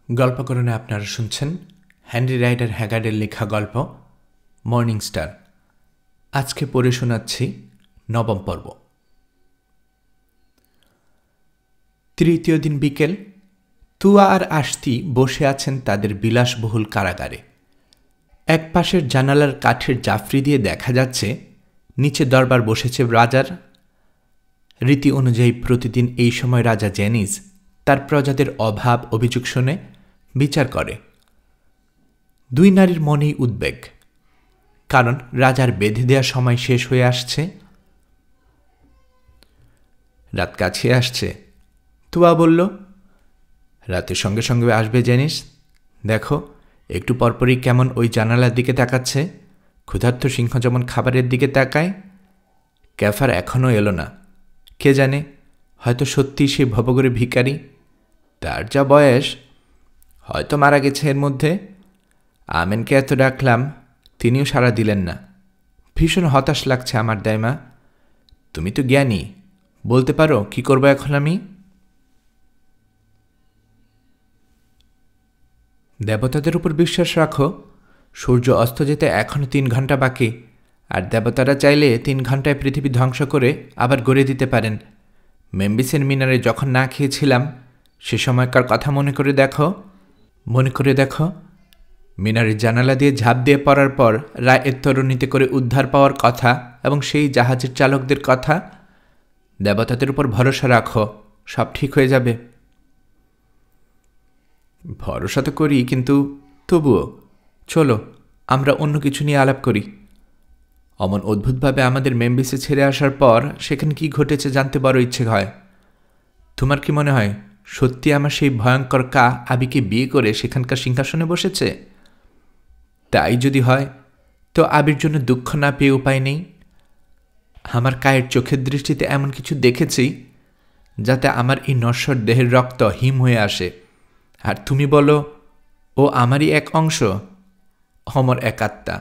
গল্পকরণে আপনারা শুনছেন Henry rider হ্যাগার্ডের লেখা গল্প মর্নিং স্টার। আজকে পড়ে শোনাচ্ছি নবম পর্ব। তৃতীয় দিন বিকেল। তুয়া আর আশতি বসে আছেন তাদের বিলাসবহুল কারাগারে। এক পাশের জানালার কাঠের জাফরি দিয়ে দেখা যাচ্ছে নিচে দরবার বসেছে রাজার। রীতি অনুযায়ী প্রতিদিন এই সময় রাজা জেনিস তার প্রজাদের অভাব অভিযোগ শুনে বিচার করে। দুই নারীর মনেই উদ্বেগ, কারণ রাজার বেঁধে দেওয়া সময় শেষ হয়ে আসছে। রাত কাছে আসছে। তুয়া বলল, রাতের সঙ্গে সঙ্গে আসবে জেনিস। দেখো একটু পরপরই কেমন ওই জানালার দিকে তাকাচ্ছে। ক্ষুধার্ত সিংহ যেমন খাবারের দিকে তাকায়। ক্যাফার এখনও এলো না। কে জানে, হয়তো সত্যি সে ভবঘুরে ভিখারি। তার যা বয়স, হয়তো মারা গেছে এর মধ্যে। আমেনকে এত ডাকলাম, তিনিও সাড়া দিলেন না। ভীষণ হতাশ লাগছে আমার দাইমা। তুমি তো জ্ঞানী, বলতে পারো কি করবো এখন আমি? দেবতাদের উপর বিশ্বাস রাখো। সূর্য অস্ত যেতে এখনও 3 ঘন্টা বাকি, আর দেবতারা চাইলে 3 ঘন্টায় পৃথিবী ধ্বংস করে আবার গড়ে দিতে পারেন। মেম্বিসের মিনারে যখন না খেয়েছিলাম সে সময়কার কথা মনে করে দেখো। মিনারের জানালা দিয়ে ঝাঁপ দিয়ে পড়ার পর রায়ের তরুণীতে করে উদ্ধার পাওয়ার কথা এবং সেই জাহাজের চালকদের কথা। দেবতাদের উপর ভরসা রাখো, সব ঠিক হয়ে যাবে। ভরসা তো করি, কিন্তু তবুও চলো আমরা অন্য কিছু নিয়ে আলাপ করি। অমন অদ্ভুতভাবে আমাদের মেম্বিসে ছেড়ে আসার পর সেখানে কি ঘটেছে জানতে বড় ইচ্ছে হয়। তোমার কি মনে হয় সত্যি আমার সেই ভয়ঙ্কর আবিকে বিয়ে করে সেখানকার সিংহাসনে বসেছে? তাই যদি হয় তো আবির জন্য দুঃখ না পেয়ে উপায় নেই। আমার কায়ের চোখের দৃষ্টিতে এমন কিছু দেখেছি যাতে আমার এই নশ্বর দেহের রক্ত হিম হয়ে আসে। আর তুমি বলো ও আমারই এক অংশ, অমর এক আত্মা,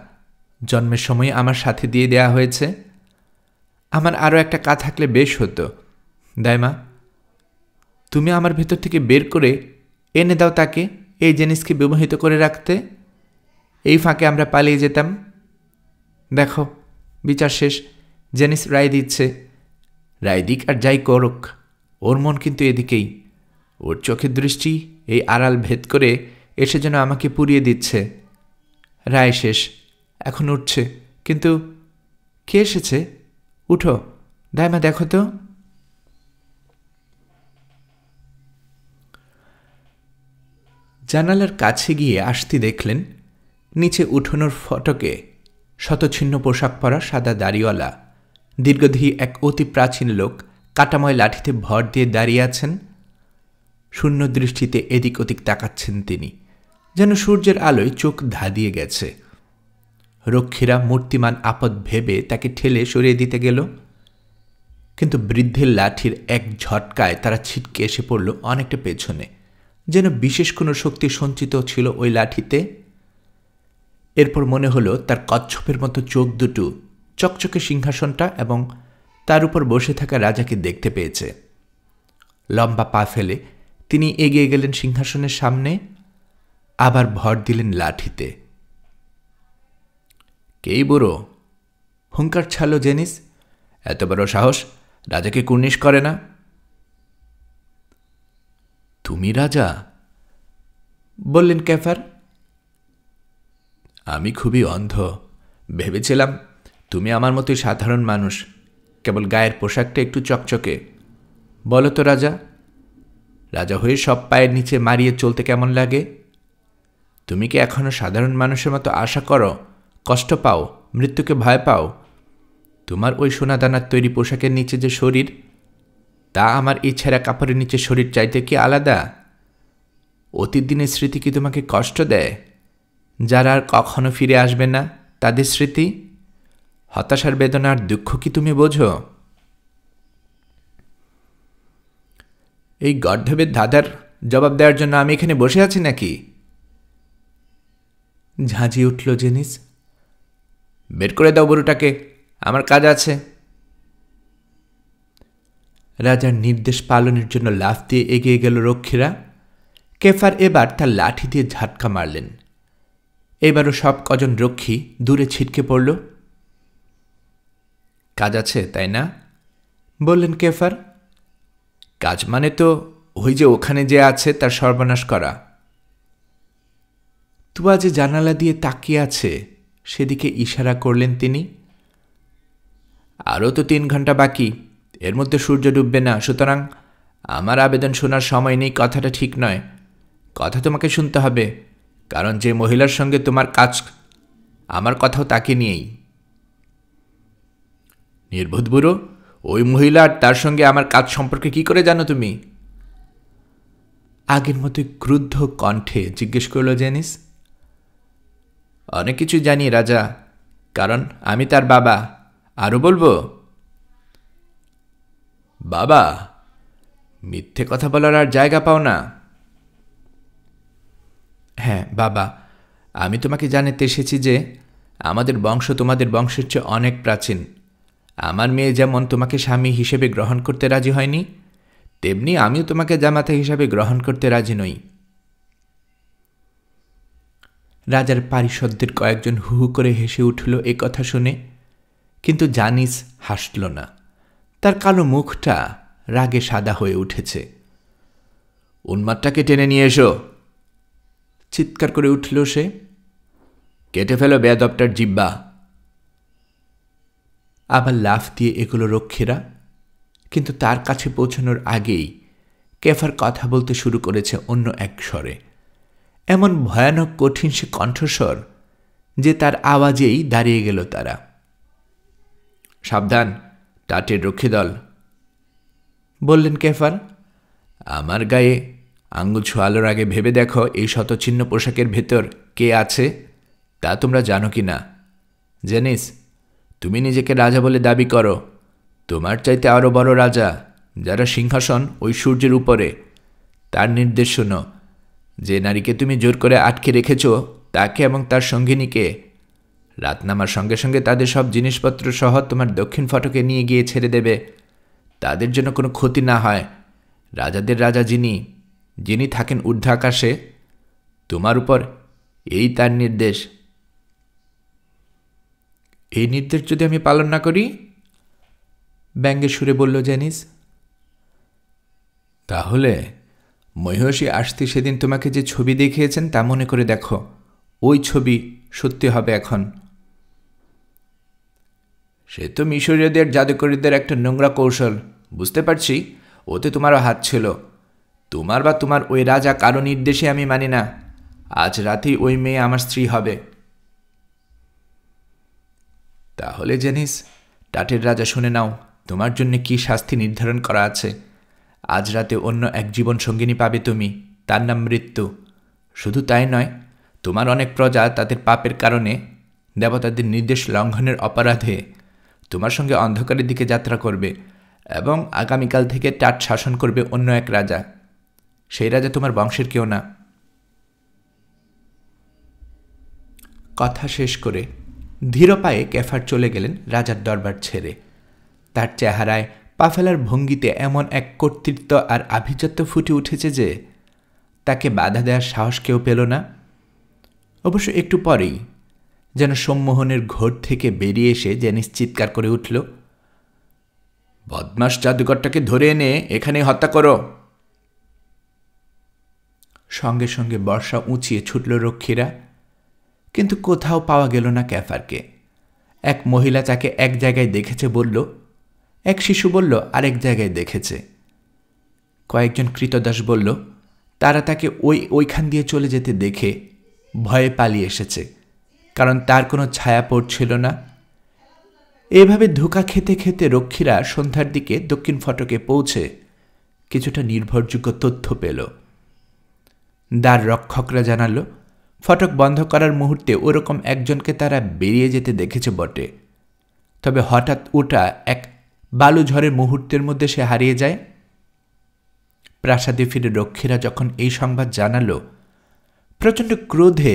জন্মের সময় আমার সাথে দিয়ে দেয়া হয়েছে। আমার আরও একটা থাকলে বেশ হতো। দাইমা, তুমি আমার ভেতর থেকে বের করে এনে দাও তাকে, এই জেনিসকে বিমোহিত করে রাখতে। এই ফাঁকে আমরা পালিয়ে যেতাম। দেখো বিচার শেষ, জেনিস রায় দিচ্ছে। রায় দিক আর যাই করুক, ওর মন কিন্তু এদিকেই। ওর চোখের দৃষ্টি এই আড়াল ভেদ করে এসে যেন আমাকে পুড়িয়ে দিচ্ছে। রায় শেষ, এখন উঠছে। কিন্তু কে এসেছে? উঠো দাইমা, দেখো তো। জানালার কাছে গিয়ে আশতি দেখলেন নিচে উঠোনোর ফটকে শতছিন্ন পোশাক পরা সাদা দাড়িওয়ালা দীর্ঘদেহী এক অতি প্রাচীন লোক কাটাময় লাঠিতে ভর দিয়ে দাঁড়িয়ে আছেন। শূন্য দৃষ্টিতে এদিক ওদিক তাকাচ্ছেন তিনি, যেন সূর্যের আলোয় চোখ ধাঁধিয়ে গেছে। রক্ষীরা মূর্তিমান আপদ ভেবে তাকে ঠেলে সরিয়ে দিতে গেল, কিন্তু বৃদ্ধের লাঠির এক ঝটকায় তারা ছিটকে এসে পড়ল অনেকটা পেছনে, যেন বিশেষ কোনো শক্তি সঞ্চিত ছিল ওই লাঠিতে। এরপর মনে হলো তার কচ্ছপের মতো চোখ দুটো চকচকে সিংহাসনটা এবং তার উপর বসে থাকা রাজাকে দেখতে পেয়েছে। লম্বা পা ফেলে তিনি এগিয়ে গেলেন সিংহাসনের সামনে, আবার ভর দিলেন লাঠিতে। কেই বুড়ো, হুঙ্কার ছাড়ল জেনিস। এত বড় সাহস, রাজাকে কুর্নিশ করে না? তুমি রাজা? বললেন ক্যাফার। আমি খুবই অন্ধ, ভেবেছিলাম তুমি আমার মতোই সাধারণ মানুষ, কেবল গায়ের পোশাকটা একটু চকচকে। বলো তো রাজা, রাজা হয়ে সব পায়ের নিচে মারিয়ে চলতে কেমন লাগে? তুমি কি এখনো সাধারণ মানুষের মতো আশা করো, কষ্ট পাও, মৃত্যুকে ভয় পাও? তোমার ওই সোনাদানার তৈরি পোশাকের নিচে যে শরীর, তা আমার এই ছেঁড়া কাপড়ের নিচে শরীর চাইতে কি আলাদা? অতীত দিনের স্মৃতি কি তোমাকে কষ্ট দেয়? যারা আর কখনো ফিরে আসবে না তাদের স্মৃতি, হতাশার বেদনার দুঃখ কি তুমি বোঝো? এই গর্ধবের ধাঁধার জবাব দেওয়ার জন্য আমি এখানে বসে আছি নাকি? ঝাঁঝিয়ে উঠল জেনিস। বের করে দাও বুড়োটাকে, আমার কাজ আছে। রাজার নির্দেশ পালনের জন্য লাফ দিয়ে এগিয়ে গেল রক্ষীরা, কেফার এবার তার লাঠি দিয়ে ঝাটকা মারলেন। এবারও সব কজন রক্ষী দূরে ছিটকে পড়ল। কাজ আছে তাই না, বললেন কেফার। কাজ মানে তো ওই যে ওখানে যে আছে তার সর্বনাশ করা। তুয়া যে জানালা দিয়ে তাকিয়ে আছে সেদিকে ইশারা করলেন তিনি। আরও তো 3 ঘন্টা বাকি, এর মধ্যে সূর্য ডুববে না, সুতরাং আমার আবেদন শোনার সময় নেই। কথাটা ঠিক নয়, কথা তোমাকে শুনতে হবে, কারণ যে মহিলার সঙ্গে তোমার কাজ, আমার কথাও তাকে নিয়েই। নির্বোধ বুড়ো, ওই মহিলা আর তার সঙ্গে আমার কাজ সম্পর্কে কি করে জানো তুমি? আগের মতোই ক্রুদ্ধ কণ্ঠে জিজ্ঞেস করল জেনিস। অনেক কিছু জানি রাজা, কারণ আমি তার বাবা। আরও বলবো? বাবা? মিথ্যে কথা বলার আর জায়গা পাও না। হ্যাঁ বাবা, আমি তোমাকে জানাতে এসেছি যে আমাদের বংশ তোমাদের বংশের চেয়ে অনেক প্রাচীন। আমার মেয়ে যেমন তোমাকে স্বামী হিসেবে গ্রহণ করতে রাজি হয়নি, তেমনি আমিও তোমাকে জামাতা হিসাবে গ্রহণ করতে রাজি নই। রাজার পারিষদদের কয়েকজন হু হু করে হেসে উঠল এ কথা শুনে, কিন্তু জানিস হাসল না। তার কালো মুখটা রাগে সাদা হয়ে উঠেছে। উন্মাদটাকে টেনে নিয়ে এসো, চিৎকার করে উঠল সে। কেটে ফেলো বেয়াদবটার জিব্বা। আবার লাফ দিয়ে এগুলো রক্ষীরা, কিন্তু তার কাছে পৌঁছানোর আগেই কেফার কথা বলতে শুরু করেছে অন্য এক স্বরে। এমন ভয়ানক কঠিন সে কণ্ঠস্বর যে তার আওয়াজেই দাঁড়িয়ে গেল তারা। সাবধান, টাটের রক্ষীদল, বললেন কেফার। আমার গায়ে আঙ্গুল ছোঁয়ালোর আগে ভেবে দেখো এই শতচিহ্ন পোশাকের ভেতর কে আছে তা তোমরা জানো কি না? জেনিস, তুমি নিজেকে রাজা বলে দাবি করো, তোমার চাইতে আরও বড় রাজা যারা সিংহাসন ওই সূর্যের উপরে, তার নির্দেশ শোনো। যে নারীকে তুমি জোর করে আটকে রেখেছ তাকে এবং তার সঙ্গিনীকে রাত নামার সঙ্গে সঙ্গে তাদের সব জিনিসপত্র সহ তোমার দক্ষিণ ফটকে নিয়ে গিয়ে ছেড়ে দেবে, তাদের জন্য কোনো ক্ষতি না হয়। রাজাদের রাজা যিনি যিনি থাকেন ঊর্ধ্ব আকাশে, তোমার উপর এই তার নির্দেশ। এই নির্দেশ যদি আমি পালন না করি, ব্যঙ্গে সুরে বলল জেনিস, তাহলে মহিষী আসতে সেদিন তোমাকে যে ছবি দেখিয়েছেন তা মনে করে দেখো, ওই ছবি সত্যি হবে এখন। সে তো মিশরীয়দের জাদুকরীদের একটা নোংরা কৌশল, বুঝতে পারছি, ওতে তোমারও হাত ছিল। তোমার বা তোমার ওই রাজা কারো নির্দেশে আমি মানি না। আজ রাতেই ওই মেয়ে আমার স্ত্রী হবে। তাহলে জেনিস, টাটের রাজা শুনে নাও, তোমার জন্য কি শাস্তি নির্ধারণ করা আছে। আজ রাতে অন্য এক জীবন সঙ্গিনী পাবে তুমি, তার নাম মৃত্যু। শুধু তাই নয়, তোমার অনেক প্রজা তাদের পাপের কারণে, দেবতাদের নির্দেশ লঙ্ঘনের অপরাধে তোমার সঙ্গে অন্ধকারের দিকে যাত্রা করবে, এবং আগামীকাল থেকে টাট শাসন করবে অন্য এক রাজা। সেই রাজা তোমার বংশের কেউ না। কথা শেষ করে ধীর পায়ে কেফার চলে গেলেন রাজার দরবার ছেড়ে। তার চেহারায় পা ফেলার ভঙ্গিতে এমন এক কর্তৃত্ব আর আভিজাত্য ফুটে উঠেছে যে তাকে বাধা দেওয়ার সাহস কেউ পেল না। অবশ্য একটু পরেই যেন সম্মোহনের ঘোর থেকে বেরিয়ে এসে জেনিস চিৎকার করে উঠল, বদমাস জাদুকরটাকে ধরে এনে এখানে হত্যা করো। সঙ্গে সঙ্গে বর্ষা উঁচিয়ে ছুটল রক্ষীরা, কিন্তু কোথাও পাওয়া গেল না ক্যাফারকে। এক মহিলা তাকে এক জায়গায় দেখেছে বলল, এক শিশু বলল আরেক জায়গায় দেখেছে। কয়েকজন কৃতদাস বলল তারা তাকে ওইখান দিয়ে চলে যেতে দেখে ভয়ে পালিয়ে এসেছে, কারণ তার কোনো ছায়া পড়ছিল না। এভাবে ধোঁকা খেতে খেতে রক্ষীরা সন্ধ্যার দিকে দক্ষিণ ফটকে পৌঁছে কিছুটা নির্ভরযোগ্য তথ্য পেল। দ্বার রক্ষকরা জানাল, ফটক বন্ধ করার মুহূর্তে ওরকম একজনকে তারা বেরিয়ে যেতে দেখেছে বটে, তবে হঠাৎ ওটা এক বালু ঝড়ের মুহূর্তের মধ্যে সে হারিয়ে যায়। প্রাসাদে ফিরে রক্ষীরা যখন এই সংবাদ জানাল, প্রচণ্ড ক্রোধে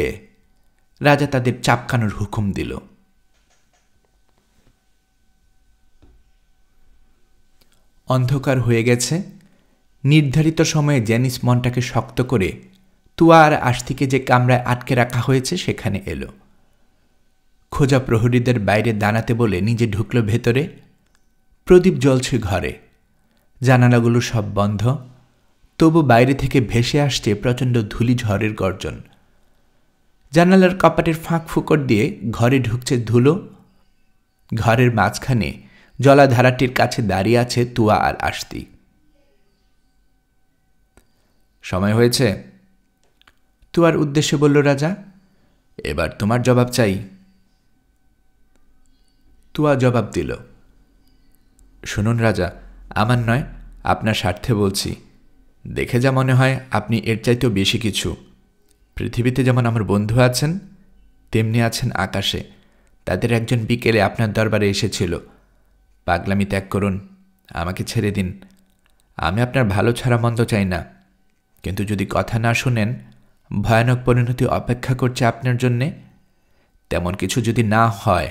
রাজা তাদের চাপকানোর হুকুম দিল। অন্ধকার হয়ে গেছে। নির্ধারিত সময়ে জেনিস মনটাকে শক্ত করে তুয়া আর আশতিকে যে কামরায় আটকে রাখা হয়েছে সেখানে এলো। খোঁজা প্রহরীদের বাইরে দাঁড়াতে বলে নিজে ঢুকল ভেতরে। প্রদীপ জ্বলছে ঘরে, জানালাগুলো সব বন্ধ, তবু বাইরে থেকে ভেসে আসছে প্রচণ্ড ধূলি ঝড়ের গর্জন। জানালার কপাটের ফাঁক ফুকর দিয়ে ঘরে ঢুকছে ধুলো। ঘরের মাঝখানে জলাধারাটির কাছে দাঁড়িয়ে আছে তুয়া আর আশতি। সময় হয়েছে, তুয়ার উদ্দেশ্যে বলল রাজা। এবার তোমার জবাব চাই। তুয়া জবাব দিল, শুনুন রাজা, আমার নয়, আপনার স্বার্থে বলছি। দেখে যা মনে হয় আপনি এর চাইতেও বেশি কিছু। পৃথিবীতে যেমন আমার বন্ধু আছেন, তেমনি আছেন আকাশে। তাদের একজন বিকেলে আপনার দরবারে এসেছিল। পাগলামি ত্যাগ করুন, আমাকে ছেড়ে দিন। আমি আপনার ভালো ছাড়া মন্দ চাই না, কিন্তু যদি কথা না শুনেন, ভয়ানক পরিণতি অপেক্ষা করছে আপনার জন্যে। তেমন কিছু যদি না হয়,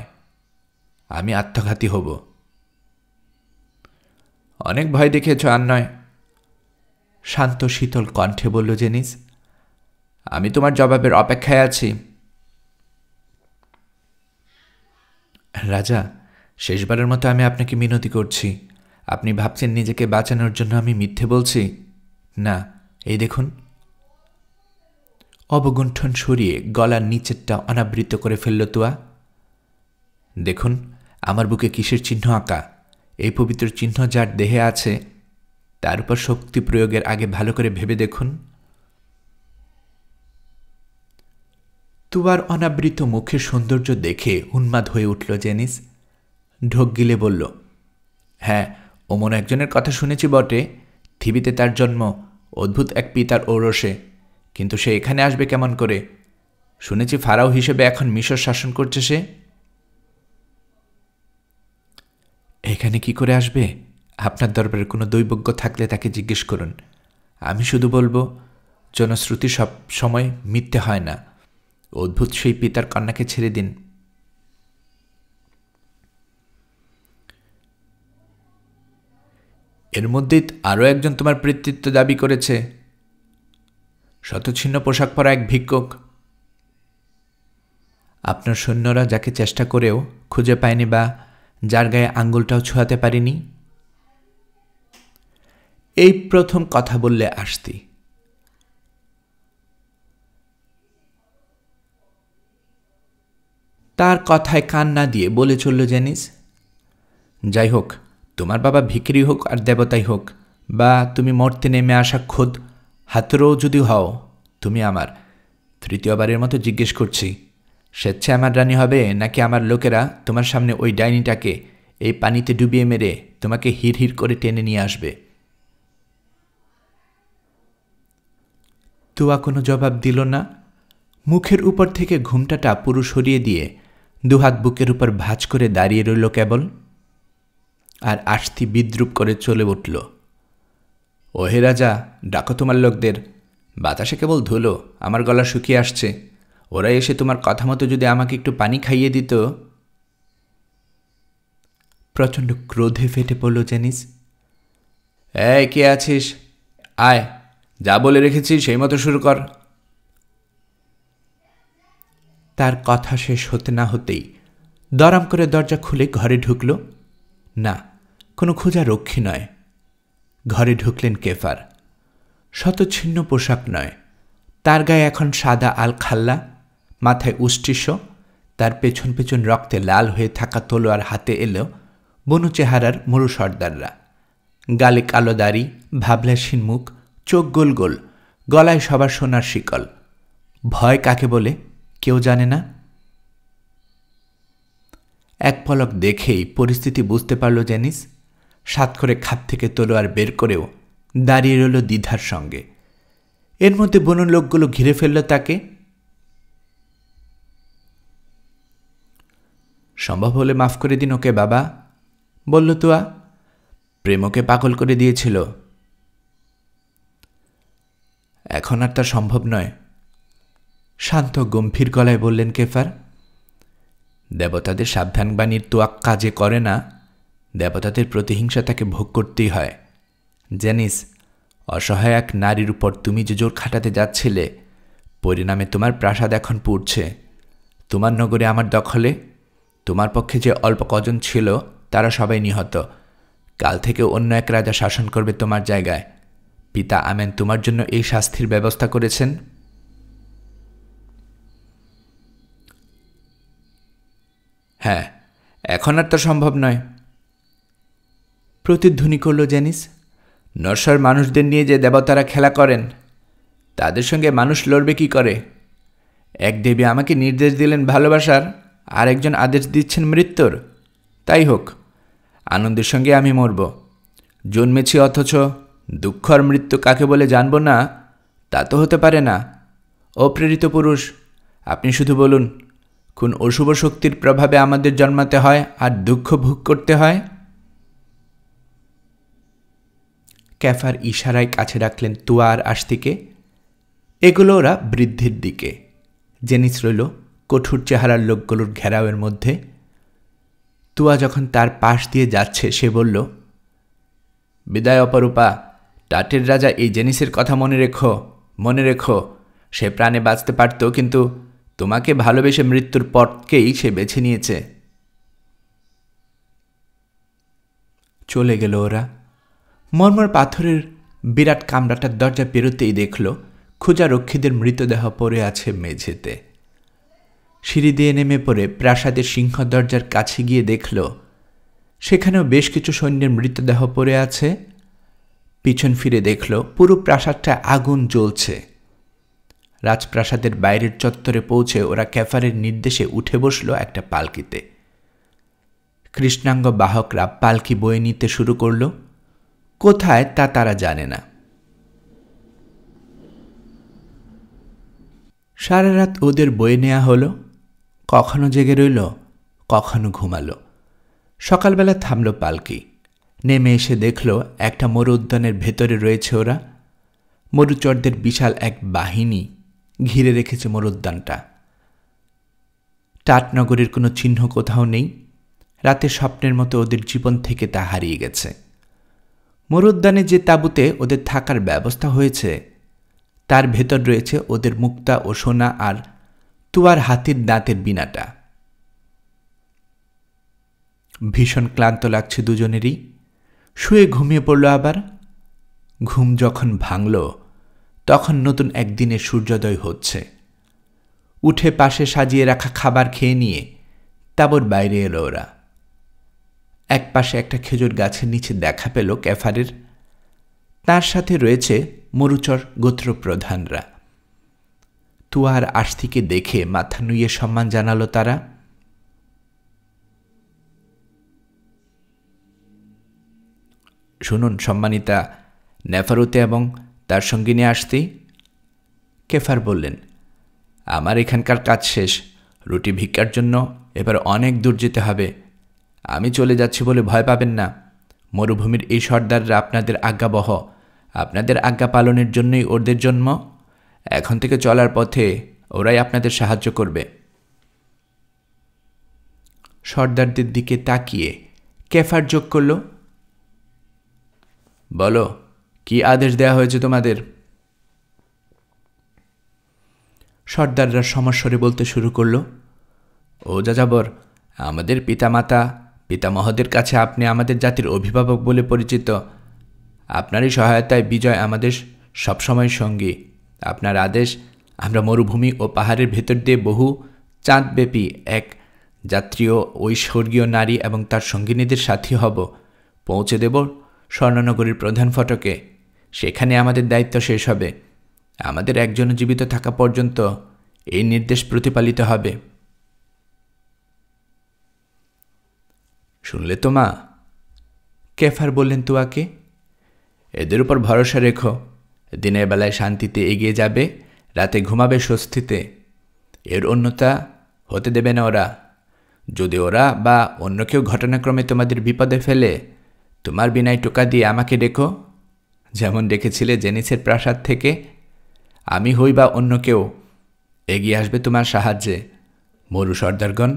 আমি আত্মঘাতী হব। অনেক ভয় দেখিয়েছ, আর নয়, শান্ত শীতল কণ্ঠে বলল জেনিস। আমি তোমার জবাবের অপেক্ষায় আছি। রাজা, শেষবারের মতো আমি আপনাকে মিনতি করছি। আপনি ভাবছেন নিজেকে বাঁচানোর জন্য আমি মিথ্যে বলছি? না, এই দেখুন। অবগুণ্ঠন সরিয়ে গলার নিচেরটা অনাবৃত করে ফেলল তুয়া। দেখুন, আমার বুকে কিসের চিহ্ন আঁকা। এই পবিত্র চিহ্ন যার দেহে আছে, তার উপর শক্তি প্রয়োগের আগে ভালো করে ভেবে দেখুন। তুয়ার অনাবৃত মুখের সৌন্দর্য দেখে উন্মাদ হয়ে উঠল জেনিস। ঢোক গিলে বলল, হ্যাঁ, অমন একজনের কথা শুনেছি বটে। থিবিতে তার জন্ম, অদ্ভুত এক পিতার ঔরসে। কিন্তু সে এখানে আসবে কেমন করে? শুনেছি ফারাও হিসেবে এখন মিশর শাসন করছে সে। এখানে কি করে আসবে? আপনার দরবারে কোনো দৈবজ্ঞ থাকলে তাকে জিজ্ঞেস করুন। আমি শুধু বলবো, জনশ্রুতি সব সময় মিথ্যে হয় না। অদ্ভুত সেই পিতার কন্যাকে ছেড়ে দিন। এর মধ্যে আরও একজন তোমার পিতৃত্ব দাবি করেছে, শতচ্ছিন্ন পোশাক পরা এক ভিক্ষুক। আপনার সৈন্যরা যাকে চেষ্টা করেও খুঁজে পায়নি, বা যার গায়ে আঙ্গুলটাও ছোঁয়াতে পারেনি। এই প্রথম কথা বললে আশতি। তার কথায় কান না দিয়ে বলে চলল জেনিস, যাই হোক, তোমার বাবা ভিখিরি হোক আর দেবতাই হোক, বা তুমি মর্তে নেমে আসা খোদ হাতরও যদি হও, তুমি আমার তৃতীয়বারের মতো জিজ্ঞেস করছি, স্বেচ্ছা আমার রানী হবে, নাকি আমার লোকেরা তোমার সামনে ওই ডাইনিটাকে এই পানিতে ডুবিয়ে মেরে তোমাকে হির হির করে টেনে নিয়ে আসবে? তুয়া কোনো জবাব দিল না। মুখের উপর থেকে ঘুমটাটা পুরো সরিয়ে দিয়ে দুহাত বুকের উপর ভাঁজ করে দাঁড়িয়ে রইল কেবল। আর আশতি বিদ্রুপ করে চলে উঠল, ওহে রাজা, ডাকো তোমার লোকদের। বাতাসে কেবল ধুলো, আমার গলা শুকিয়ে আসছে। ওরা এসে তোমার কথা মতো যদি আমাকে একটু পানি খাইয়ে দিত। প্রচণ্ড ক্রোধে ফেটে পড়ল জেনিস। এই, কে আছিস? আয়, যা বলে রেখেছি সেই মতো শুরু কর। তার কথা শেষ হতে না হতেই দরাম করে দরজা খুলে ঘরে ঢুকল। না, কোনো খোঁজা রক্ষী নয়। ঘরে ঢুকলেন কেফার। শতচ্ছিন্ন পোশাক নয়, তার গায়ে এখন সাদা আল খাল্লা, মাথায় উষ্টিস্য, তার পেছন পেছন রক্তে লাল হয়ে থাকা তলোয়ার হাতে এলো বনু চেহারার মরু সর্দাররা। গালে কালো দাড়ি, ভাবলাসীন মুখ, চোখ গোল গোল, গলায় সবার সোনার শিকল। ভয় কাকে বলে কেউ জানে না। এক পলক দেখেই পরিস্থিতি বুঝতে পারল জেনিস। সাত করে খাপ থেকে তলোয়ার বের করেও দাঁড়িয়ে রইল দ্বিধার সঙ্গে। এর মধ্যে বনু লোকগুলো ঘিরে ফেলল তাকে। সম্ভব হলে মাফ করে দিন ওকে বাবা, বলল তুয়া। প্রেম ওকে পাগল করে দিয়েছিল, এখন আর তা সম্ভব নয়, শান্ত গম্ভীর গলায় বললেন কেফার। দেবতাদের সাবধানবাণীর তোয়াক কাজে করে না, দেবতাদের প্রতিহিংসা তাকে ভোগ করতেই হয়। জেনিস, অসহায় এক নারীর উপর তুমি যে জোর খাটাতে যাচ্ছিলে, পরিণামে তোমার প্রাসাদ এখন পুড়ছে। তোমার নগরে আমার দখলে। তোমার পক্ষে যে অল্প কজন ছিল তারা সবাই নিহত। কাল থেকে অন্য এক রাজা শাসন করবে তোমার জায়গায়। পিতা আমেন তোমার জন্য এই শাস্তির ব্যবস্থা করেছেন। হ্যাঁ, এখন আর তা সম্ভব নয়, প্রতিধ্বনি করল জেনিস। নশ্বর মানুষদের নিয়ে যে দেবতারা খেলা করেন, তাদের সঙ্গে মানুষ লড়বে কি করে? এক দেবী আমাকে নির্দেশ দিলেন ভালোবাসার, আর একজন আদেশ দিচ্ছেন মৃত্যুর। তাই হোক, আনন্দের সঙ্গে আমি মরব। জন্মেছি অথচ দুঃখ আর মৃত্যু কাকে বলে জানব না, তা তো হতে পারে না। অপ্রেরিত পুরুষ, আপনি শুধু বলুন, কোন অশুভ শক্তির প্রভাবে আমাদের জন্মাতে হয় আর দুঃখ ভোগ করতে হয়? ক্যাফার ইশারায় কাছে রাখলেন তুয়া আর আশতিকে। এগুলো ওরা বৃদ্ধির দিকে। জেনিস রইল কঠোর চেহারার লোকগুলোর ঘেরাওয়ের মধ্যে। তুয়া যখন তার পাশ দিয়ে যাচ্ছে সে বলল, বিদায় অপরূপা। টাটের রাজা এই জেনিসের কথা মনে রেখো, মনে রেখো। সে প্রাণে বাঁচতে পারত, কিন্তু তোমাকে ভালোবেসে মৃত্যুর পথকেই সে বেছে নিয়েছে। চলে গেল ওরা। মর্মর পাথরের বিরাট কামরাটার দরজা পেরোতেই দেখল খোঁজা রক্ষীদের মৃতদেহ পড়ে আছে মেঝেতে। সিঁড়ি দিয়ে নেমে পড়ে প্রাসাদের সিংহ দরজার কাছে গিয়ে দেখল সেখানেও বেশ কিছু সৈন্যের মৃতদেহ পড়ে আছে। পিছন ফিরে দেখল পুরো প্রাসাদটা আগুন জ্বলছে। রাজপ্রাসাদের বাইরের চত্বরে পৌঁছে ওরা ক্যাফারের নির্দেশে উঠে বসল একটা পালকিতে। কৃষ্ণাঙ্গ বাহকরা পালকি বয়ে নিতে শুরু করল। কোথায় তা তারা জানে না। সারা রাত ওদের বয়ে নেওয়া হলো। কখনো জেগে রইল, কখনো ঘুমালো। সকালবেলা থামল পালকি। নেমে এসে দেখল একটা মরু উদ্যানের ভেতরে রয়েছে ওরা। মরুচরদের বিশাল এক বাহিনী ঘিরে রেখেছে মরুদ্যানটা। টাটনগরের কোনো চিহ্ন কোথাও নেই। রাতে স্বপ্নের মতো ওদের জীবন থেকে তা হারিয়ে গেছে। মরুদ্যানে যে তাঁবুতে ওদের থাকার ব্যবস্থা হয়েছে তার ভেতর রয়েছে ওদের মুক্তা ও সোনা আর তুয়ার হাতির দাঁতের বিনাটা। ভীষণ ক্লান্ত লাগছে দুজনেরই। শুয়ে ঘুমিয়ে পড়ল আবার। ঘুম যখন ভাঙল তখন নতুন একদিনের সূর্যোদয় হচ্ছে। উঠে পাশে সাজিয়ে রাখা খাবার খেয়ে নিয়ে তাঁবুর বাইরে এলো ওরা। এক পাশে একটা খেজুর গাছের নিচে দেখা পেল ক্যাফারের। তার সাথে রয়েছে মরুচর গোত্রপ্রধানরা। তুয়ার আশতিকে দেখে মাথা নুইয়ে সম্মান জানালো তারা। শুনুন সম্মানিতা নেফারুতে এবং তার সঙ্গিনী আশতি, কেফার বললেন, আমার এখানকার কাজ শেষ। রুটি ভিক্ষার জন্য এবার অনেক দূর যেতে হবে। আমি চলে যাচ্ছি বলে ভয় পাবেন না। মরুভূমির এই সর্দাররা আপনাদের আজ্ঞাবহ। আপনাদের আজ্ঞা পালনের জন্যই ওদের জন্ম। এখন থেকে চলার পথে ওরাই আপনাদের সাহায্য করবে। সর্দারদের দিকে তাকিয়ে কেফার যোগ করল, বলো কি আদেশ দেয়া হয়েছে তোমাদের? সর্দাররা সমস্বরে বলতে শুরু করল, ও যাযাবর, আমাদের পিতামাতা পিতামহদের কাছে আপনি আমাদের জাতির অভিভাবক বলে পরিচিত। আপনারই সহায়তায় বিজয় আমাদের সবসময় সঙ্গী। আপনার আদেশ আমরা মরুভূমি ও পাহাড়ের ভেতর দিয়ে বহু চাঁদব্যাপী এক যাত্রীয় ওই স্বর্গীয় নারী এবং তার সঙ্গিনীদের সাথী হব। পৌঁছে দেব স্বর্ণনগরীর প্রধান ফটকে। সেখানে আমাদের দায়িত্ব শেষ হবে। আমাদের একজন জীবিত থাকা পর্যন্ত এই নির্দেশ প্রতিপালিত হবে। শুনলে তো মা? কেফার বললেন তুয়াকে। এদের উপর ভরসা রেখো। দিনের বেলায় শান্তিতে এগিয়ে যাবে, রাতে ঘুমাবে স্বস্তিতে। এর অন্যতা হতে দেবে না ওরা। যদি ওরা বা অন্য কেউ ঘটনাক্রমে তোমাদের বিপদে ফেলে, তোমার বিনায় টোকা দিয়ে আমাকে ডেকো, যেমন ডেকেছিলে জেনিসের প্রাসাদ থেকে। আমি হই বা অন্য কেউ এগিয়ে আসবে তোমার সাহায্যে। মরু সর্দারগণ,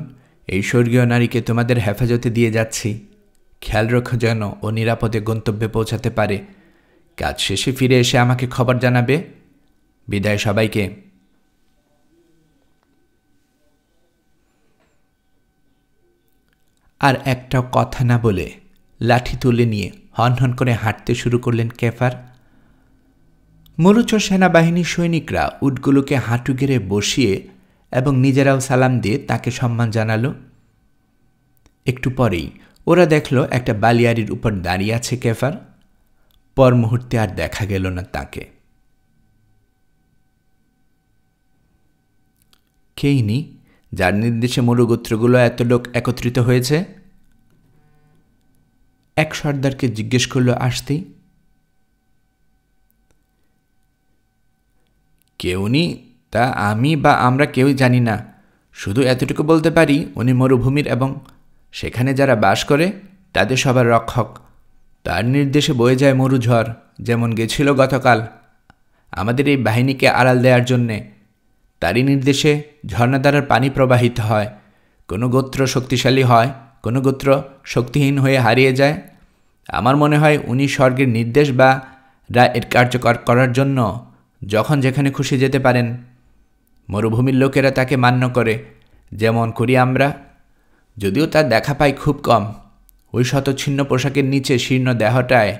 এই স্বর্গীয় নারীকে তোমাদের হেফাজতে দিয়ে যাচ্ছি। খেয়াল রেখো যেন ও নিরাপদে গন্তব্যে পৌঁছাতে পারে। কাজ শেষে ফিরে এসে আমাকে খবর জানাবে। বিদায় সবাইকে। আর একটাও কথা না বলে লাঠি তুলে নিয়ে হনহন করে হাঁটতে শুরু করলেন কেফার। মরুচর সেনাবাহিনীর সৈনিকরা উটগুলোকে হাঁটু গেড়ে বসিয়ে এবং নিজেরাও সালাম দিয়ে তাকে সম্মান জানালো। একটু পরেই ওরা দেখল একটা বালিয়াড়ির উপর দাঁড়িয়ে আছে কেফার। পর মুহূর্তে আর দেখা গেল না তাকে। কে ইনি, যার নির্দেশে মরুগোত্রগুলো এত লোক একত্রিত হয়েছে? এক সর্দারকে জিজ্ঞেস করল আসতি। কে উনি তা আমি বা আমরা কেউই জানি না, শুধু এতটুকু বলতে পারি উনি মরুভূমির এবং সেখানে যারা বাস করে তাদের সবার রক্ষক। তার নির্দেশে বয়ে যায় মরুঝড়, যেমন গেছিল গতকাল আমাদের এই বাহিনীকে আড়াল দেওয়ার জন্যে। তারই নির্দেশে ঝর্ণাধারার পানি প্রবাহিত হয়। কোনো গোত্র শক্তিশালী হয়, কোনো গোত্র শক্তিহীন হয়ে হারিয়ে যায়। আমার মনে হয় উনি স্বর্গের নির্দেশ বা রায়ের কার্যকর করার জন্য যখন যেখানে খুশি যেতে পারেন। মরুভূমির লোকেরা তাকে মান্য করে, যেমন করি আমরা, যদিও তার দেখা পাই খুব কম। ওই শতচ্ছিন্ন পোশাকের নিচে শীর্ণ দেহটায়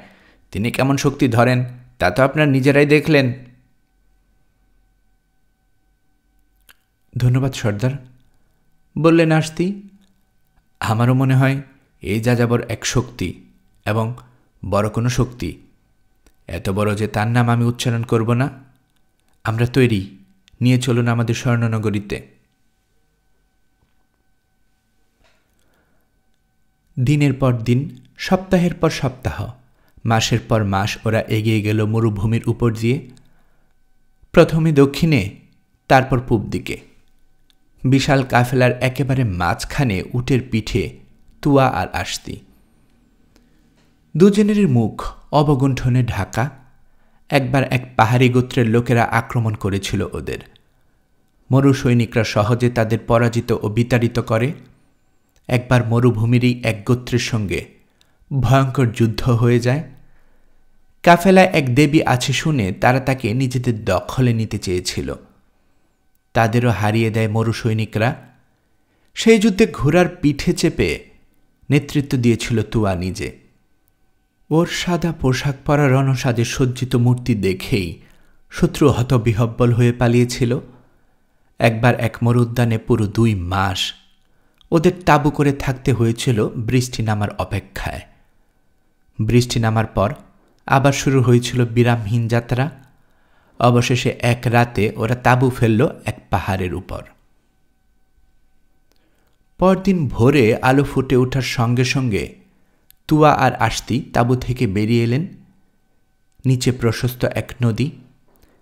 তিনি কেমন শক্তি ধরেন তা তো আপনারা নিজেরাই দেখলেন। ধন্যবাদ সর্দার, বললেন আসতি। আমারও মনে হয় এই যাযাবর এক শক্তি, এবং বড় কোনো শক্তি। এত বড় যে তার নাম আমি উচ্চারণ করব না। আমরা তৈরি, নিয়ে চলুন আমাদের স্বর্ণনগরীতে। দিনের পর দিন, সপ্তাহের পর সপ্তাহ, মাসের পর মাস ওরা এগিয়ে গেল মরুভূমির উপর দিয়ে। প্রথমে দক্ষিণে, তারপর পূব দিকে। বিশাল কাফেলার একেবারে মাঝখানে উটের পিঠে তুয়া আর আসতি। দুজনেরই মুখ অবগুণ্ঠনে ঢাকা। একবার এক পাহাড়ি গোত্রের লোকেরা আক্রমণ করেছিল ওদের। মরু সৈনিকরা সহজে তাদের পরাজিত ও বিতাড়িত করে। একবার মরুভূমিরই এক গোত্রের সঙ্গে ভয়ঙ্কর যুদ্ধ হয়ে যায়। কাফেলায় এক দেবী আছে শুনে তারা তাকে নিজেদের দখলে নিতে চেয়েছিল। তাদেরও হারিয়ে দেয় মরু সৈনিকরা। সেই যুদ্ধে ঘোড়ার পিঠে চেপে নেতৃত্ব দিয়েছিল তুয়া নিজে। ওর সাদা পোশাক পরা রণসাজে সজ্জিত মূর্তি দেখেই শত্রু হতবিহব্বল হয়ে পালিয়েছিল। একবার এক মরুদ্যানে পুরো 2 মাস ওদের তাঁবু করে থাকতে হয়েছিল বৃষ্টি নামার অপেক্ষায়। বৃষ্টি নামার পর আবার শুরু হয়েছিল বিরামহীন যাত্রা। অবশেষে এক রাতে ওরা তাঁবু ফেলল এক পাহাড়ের উপর। পরদিন ভোরে আলো ফুটে ওঠার সঙ্গে সঙ্গে তুয়া আর আসতি তাঁবু থেকে বেরিয়ে এলেন। নিচে প্রশস্ত এক নদী,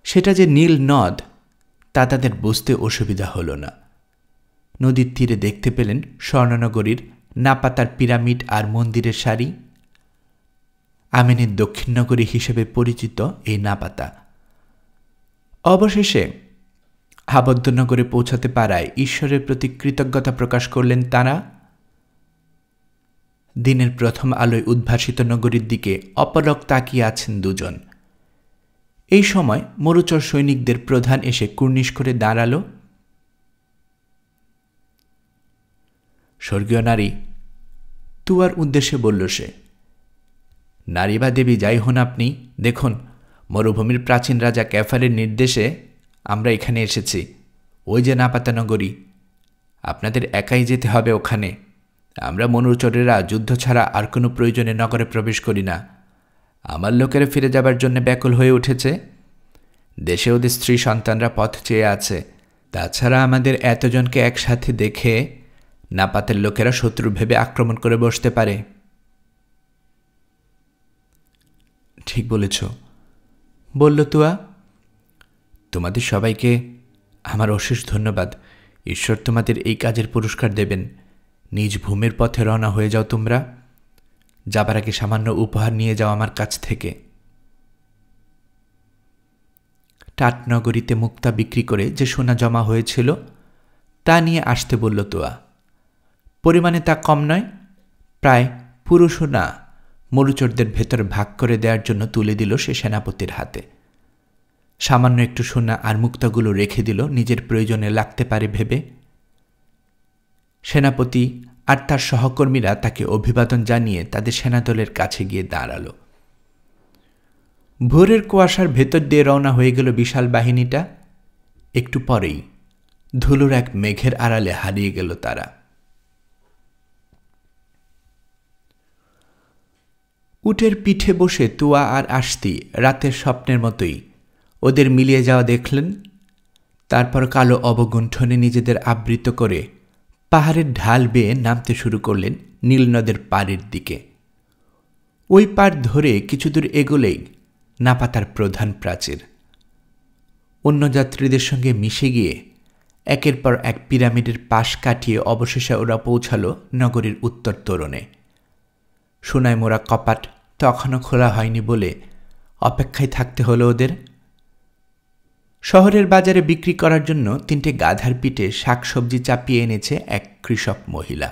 সেটা যে নীল নদ তা তাদের বুঝতে অসুবিধা হল না। নদীর তীরে দেখতে পেলেন স্বর্ণনগরীর নাপাতার পিরামিড আর মন্দিরের সারি। আমেনের দক্ষিণ নগরী হিসেবে পরিচিত এই নাপাতা। অবশেষে আবদ্ধনগরে পৌঁছাতে পারায় ঈশ্বরের প্রতি কৃতজ্ঞতা প্রকাশ করলেন তাঁরা। দিনের প্রথম আলোয় উদ্ভাসিত নগরীর দিকে অপলক তাকিয়ে আছেন দুজন। এই সময় মরুচর সৈনিকদের প্রধান এসে কুর্নিশ করে দাঁড়াল। স্বর্গীয় নারী, তুয়ার উদ্দেশ্যে বলল সে, নারী বা দেবী যাই হন আপনি, দেখুন মরুভূমির প্রাচীন রাজা ক্যাফারের নির্দেশে আমরা এখানে এসেছি। ওই যে নাপাতা নগরী, আপনাদের একাই যেতে হবে ওখানে। আমরা মনুচরেরা যুদ্ধ ছাড়া আর কোনো প্রয়োজনে নগরে প্রবেশ করি না। আমার লোকেরা ফিরে যাবার জন্য ব্যাকুল হয়ে উঠেছে। দেশে ওদের স্ত্রী সন্তানরা পথ চেয়ে আছে। তাছাড়া আমাদের এতজনকে একসাথে দেখে নাপাতের লোকেরা শত্রু ভেবে আক্রমণ করে বসতে পারে। ঠিক বলেছ, বলল তুয়া। তোমাদের সবাইকে আমার অশেষ ধন্যবাদ। ঈশ্বর তোমাদের এই কাজের পুরস্কার দেবেন। নিজ ভূমির পথে রওনা হয়ে যাও তোমরা। যাবার আগে সামান্য উপহার নিয়ে যাও আমার কাছ থেকে। টাটনগরীতে মুক্তা বিক্রি করে যে সোনা জমা হয়েছিল তা নিয়ে আসতে বলল তুয়া। পরিমাণে তা কম নয়, প্রায় পুরো সোনা মরুচরদের ভেতর ভাগ করে দেওয়ার জন্য তুলে দিল সে সেনাপতির হাতে। সামান্য একটু সোনা আর মুক্তাগুলো রেখে দিল নিজের প্রয়োজনে লাগতে পারে ভেবে। সেনাপতি আর তার সহকর্মীরা তাকে অভিবাদন জানিয়ে তাদের সেনাদলের কাছে গিয়ে দাঁড়াল। ভোরের কুয়াশার ভেতর দিয়ে রওনা হয়ে গেল বিশাল বাহিনীটা। একটু পরেই ধুলোর এক মেঘের আড়ালে হারিয়ে গেল তারা। উটের পিঠে বসে তুয়া আর আশতি রাতের স্বপ্নের মতোই ওদের মিলিয়ে যাওয়া দেখলেন। তারপর কালো অবগুণ্ঠনে নিজেদের আবৃত করে পাহাড়ের ঢাল বেয়ে নামতে শুরু করলেন নীল নদের পাড়ের দিকে। ওই পাড় ধরে কিছু দূর এগোলেই নাপাতার প্রধান প্রাচীর। অন্য যাত্রীদের সঙ্গে মিশে গিয়ে একের পর এক পিরামিডের পাশ কাটিয়ে অবশেষে ওরা পৌঁছাল নগরীর উত্তর তোরণে। সোনায় মোড়া কপাট তখনও খোলা হয়নি বলে অপেক্ষায় থাকতে হলো ওদের। শহরের বাজারে বিক্রি করার জন্য 3টে গাধার পিঠে শাকসবজি চাপিয়ে এনেছে এক কৃষক মহিলা।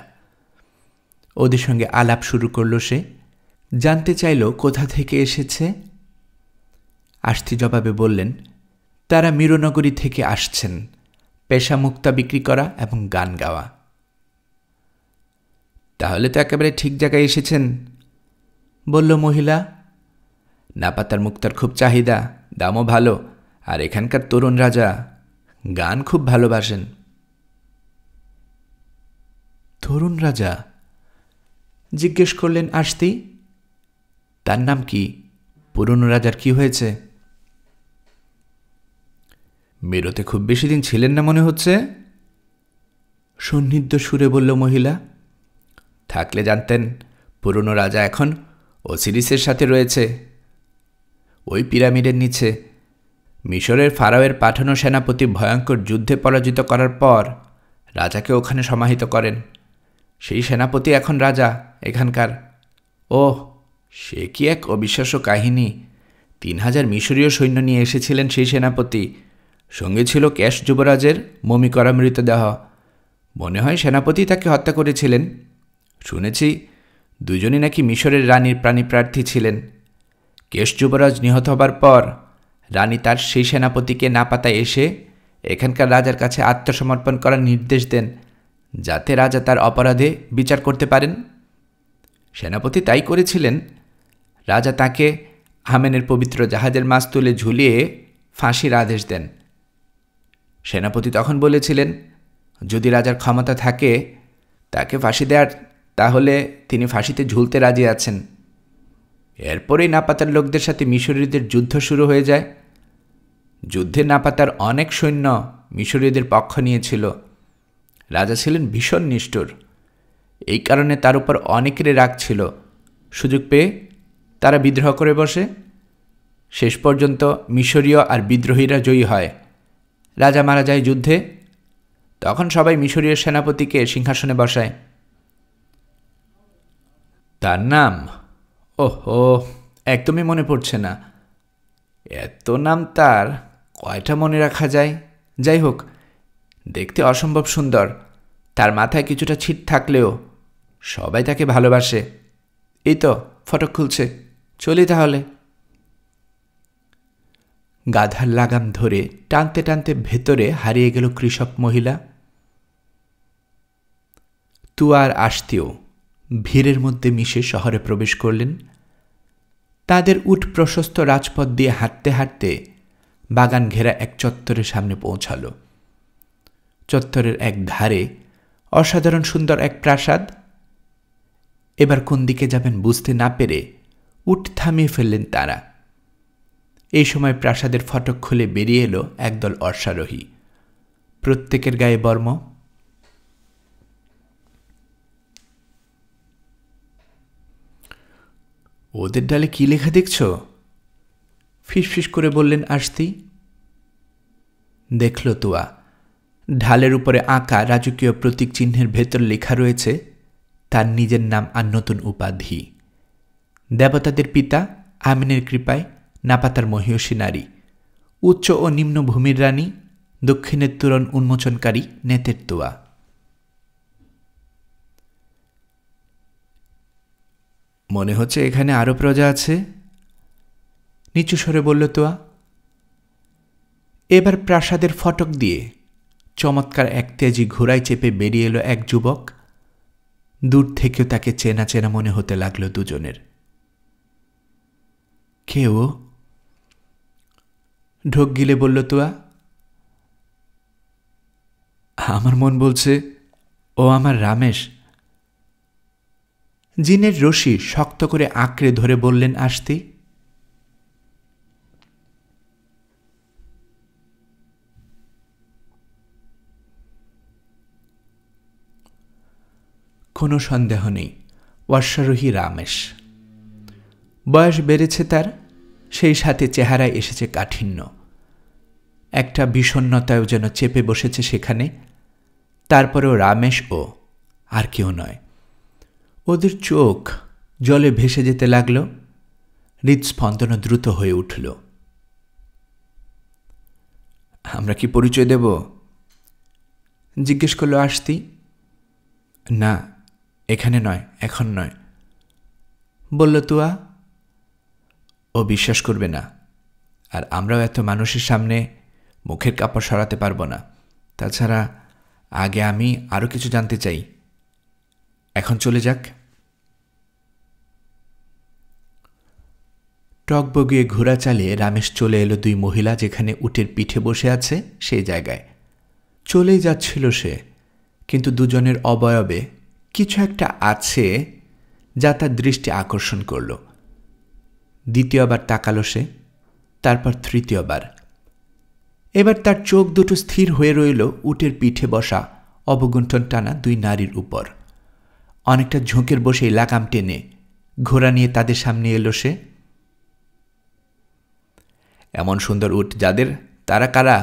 ওদের সঙ্গে আলাপ শুরু করল সে। জানতে চাইল কোথা থেকে এসেছে। আশতি জবাবে বললেন তারা মিরনগরী থেকে আসছেন, পেশা মুক্তা বিক্রি করা এবং গান গাওয়া। তাহলে তো একেবারে ঠিক জায়গায় এসেছেন, বলল মহিলা। নাপাতার মুক্তার খুব চাহিদা, দামও ভালো, আর এখানকার তরুণ রাজা গান খুব ভালোবাসেন। তরুণ রাজা? জিজ্ঞেস করলেন আশতি। তার নাম কি? পুরনো রাজার কি হয়েছে? মেরোতে খুব বেশি দিন ছিলেন না মনে হচ্ছে, সন্নিধ্য সুরে বলল মহিলা। থাকলে জানতেন পুরনো রাজা এখন ওসিরিসের সাথে রয়েছে, ওই পিরামিডের নিচে। মিশরের ফারাওয়ের পাঠানো সেনাপতি ভয়ঙ্কর যুদ্ধে পরাজিত করার পর রাজাকে ওখানে সমাহিত করেন। সেই সেনাপতি এখন রাজা এখানকার। ওহ, সে কি এক অবিশ্বাস্য কাহিনী! 3000 মিশরীয় সৈন্য নিয়ে এসেছিলেন সেই সেনাপতি। সঙ্গে ছিল ক্যাশ যুবরাজের মমি করা মৃতদেহ। মনে হয় সেনাপতি তাকে হত্যা করেছিলেন। শুনেছি দুজনই নাকি মিশরের রানীর প্রাণীপ্রার্থী ছিলেন। কেশ যুবরাজ নিহত হবার পর রানী তার সেই সেনাপতিকে নাপাতায় এসে এখানকার রাজার কাছে আত্মসমর্পণ করার নির্দেশ দেন, যাতে রাজা তার অপরাধে বিচার করতে পারেন। সেনাপতি তাই করেছিলেন। রাজা তাকে আমেনের পবিত্র জাহাজের মাছ তুলে ঝুলিয়ে ফাঁসির আদেশ দেন। সেনাপতি তখন বলেছিলেন যদি রাজার ক্ষমতা থাকে তাকে ফাঁসি দেওয়ার, তাহলে তিনি ফাঁসিতে ঝুলতে রাজি আছেন। এরপরেই নাপাতার লোকদের সাথে মিশরীয়দের যুদ্ধ শুরু হয়ে যায়। যুদ্ধে নাপাতার অনেক সৈন্য মিশরীয়দের পক্ষ নিয়েছিল। রাজা ছিলেন ভীষণ নিষ্ঠুর। এই কারণে তার উপর অনেকেরই রাগ ছিল। সুযোগ পেয়ে তারা বিদ্রোহ করে বসে। শেষ পর্যন্ত মিশরীয় আর বিদ্রোহীরা জয়ী হয়। রাজা মারা যায় যুদ্ধে। তখন সবাই মিশরীয় সেনাপতিকে সিংহাসনে বসায়। তার নাম? ওহো, একদমই মনে পড়ছে না। এত নাম তার কয়টা মনে রাখা যায়? যাই হোক, দেখতে অসম্ভব সুন্দর। তার মাথায় কিছুটা ছিট থাকলেও সবাই তাকে ভালোবাসে। এই তো ফটক খুলছে, চলি তাহলে। গাধার লাগাম ধরে টানতে টানতে ভেতরে হারিয়ে গেল কৃষক মহিলা। তুয়ার আশতিও ভিড়ের মধ্যে মিশে শহরে প্রবেশ করলেন। তাদের উট প্রশস্ত রাজপথ দিয়ে হাঁটতে হাঁটতে বাগান ঘেরা এক চত্বরের সামনে পৌঁছাল। চত্বরের এক ধারে অসাধারণ সুন্দর এক প্রাসাদ। এবার কোন দিকে যাবেন বুঝতে না পেরে উট থামিয়ে ফেললেন তারা। এই সময় প্রাসাদের ফটক খুলে বেরিয়ে এলো একদল অশ্বারোহী। প্রত্যেকের গায়ে বর্ম। ওদের ডালে কি লেখা দেখছ? ফিসফিস করে বললেন আশতি। দেখল তুয়া, ঢালের উপরে আঁকা রাজকীয় প্রতীক চিহ্নের ভেতর লেখা রয়েছে তার নিজের নাম আর নতুন উপাধি। দেবতাদের পিতা, আমিনের কৃপায় নাপাতার মহিষী নারী, উচ্চ ও নিম্ন ভূমির রানী, দক্ষিণের তোরণ উন্মোচনকারী নেতের তুয়া। মনে হচ্ছে এখানে আরও প্রজা আছে, নিচু স্বরে বলল তুয়া। এবার প্রাসাদের ফটক দিয়ে চমৎকার এক তেজি ঘোড়ায় চেপে বেরিয়ে এলো এক যুবক। দূর থেকেও তাকে চেনা চেনা মনে হতে লাগল দুজনের। কে ও? ঢোক গিলে বলল তুয়া। আমার মন বলছে ও আমার রামেশ। জিনের রশি শক্ত করে আঁকড়ে ধরে বললেন আস্তি। কোনো সন্দেহ নেই, অশ্বারোহী রামেশ। বয়স বেড়েছে তার, সেই সাথে চেহারায় এসেছে কাঠিন্য। একটা বিষণ্ণতাও যেন চেপে বসেছে সেখানে। তারপরেও রামেশ ও, আর কেউ নয়। ওদের চোখ জলে ভেসে যেতে লাগল, হৃদস্পন্দন দ্রুত হয়ে উঠল। আমরা কি পরিচয় দেব? জিজ্ঞেস করল আস্তি। না, এখানে নয়, এখন নয়, বলল তুয়া। ও বিশ্বাস করবে না, আর আমরাও এত মানুষের সামনে মুখের কাপড় সরাতে পারব না। তাছাড়া আগে আমি আরও কিছু জানতে চাই। এখন চলে যাক। টক বগিয়ে ঘোড়া চালিয়ে রামেশ চলে এলো দুই মহিলা যেখানে উটের পিঠে বসে আছে সেই জায়গায়। চলেই যাচ্ছিল সে, কিন্তু দুজনের অবয়বে কিছু একটা আছে যা তার দৃষ্টি আকর্ষণ করল। দ্বিতীয়বার তাকালো সে, তারপর তৃতীয়বার। এবার তার চোখ দুটো স্থির হয়ে রইল উটের পিঠে বসা অবগুণ্ঠন টানা দুই নারীর উপর। অনেকটা ঝোঁকের বসেই লাগাম টেনে ঘোড়া নিয়ে তাদের সামনে এলো সে। এমন সুন্দর উট যাদের, তারা কারা?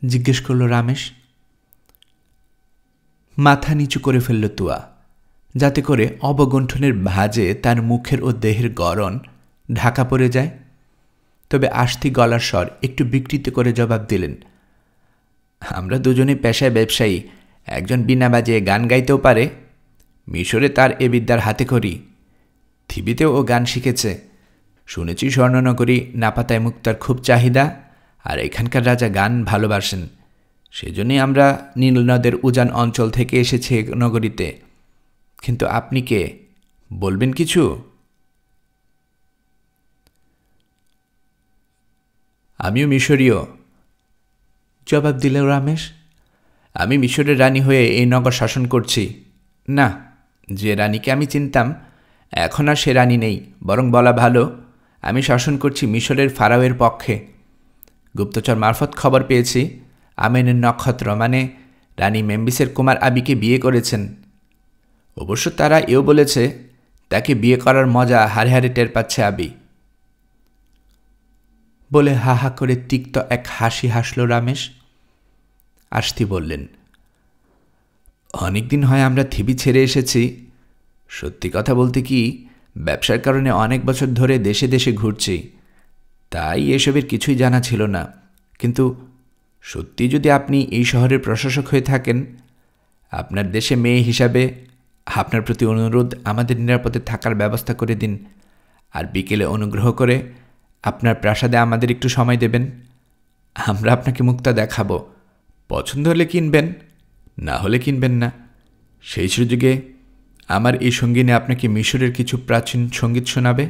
জিজ্ঞেস করল রামেশ। মাথা নিচু করে ফেলল তুয়া, যাতে করে অবগুণ্ঠনের ভাঁজে তার মুখের ও দেহের গড়ন ঢাকা পড়ে যায়। তবে আস্তি গলার স্বর একটু বিকৃত করে জবাব দিলেন, আমরা দুজনেই পেশায় ব্যবসায়ী। একজন বিনা বাজিয়ে গান গাইতেও পারে। মিশরে তার এ বিদ্যার হাতে করি। থিবিতেও ও গান শিখেছে। শুনেছি স্বর্ণনগরী নাপাতায় মুক্তার খুব চাহিদা, আর এখানকার রাজা গান ভালোবাসেন। সেজন্যই আমরা নীলনদের উজান অঞ্চল থেকে এসেছি নগরীতে। কিন্তু আপনি কে, বলবেন কিছু? আমিও মিশরীয়, জবাব দিল রামেশ। আমি মিশরের রানী হয়ে এই নগর শাসন করছি। না, যে রানীকে আমি চিনতাম এখন আর সে রানী নেই। বরং বলা ভালো, আমি শাসন করছি মিশরের ফারাওয়ের পক্ষে। গুপ্তচর মারফত খবর পেয়েছি আমেনের নক্ষত্র মানে রানী মেম্বিসের কুমার আবিকে বিয়ে করেছেন। অবশ্য তারা এও বলেছে তাকে বিয়ে করার মজা হাড়ে হাড়ে টের পাচ্ছে আবি। বলে হা হা করে তিক্ত এক হাসি হাসল রামেশ। আস্তি বললেন, অনেকদিন হয় আমরা থিবি ছেড়ে এসেছি। সত্যি কথা বলতে কি, ব্যবসার কারণে অনেক বছর ধরে দেশে দেশে ঘুরছি, তাই এসবের কিছুই জানা ছিল না। কিন্তু সত্যি যদি আপনি এই শহরের প্রশাসক হয়ে থাকেন, আপনার দেশে মেয়ে হিসাবে আপনার প্রতি অনুরোধ আমাদের নিরাপদে থাকার ব্যবস্থা করে দিন। আর বিকেলে অনুগ্রহ করে আপনার প্রাসাদে আমাদের একটু সময় দেবেন। আমরা আপনাকে মুক্তা দেখাবো। পছন্দ হলে কিনবেন, না হলে কিনবেন না। সেই সুযোগে আমার এই সঙ্গিনী আপনাকে মিশরের কিছু প্রাচীন সঙ্গীত শোনাবে।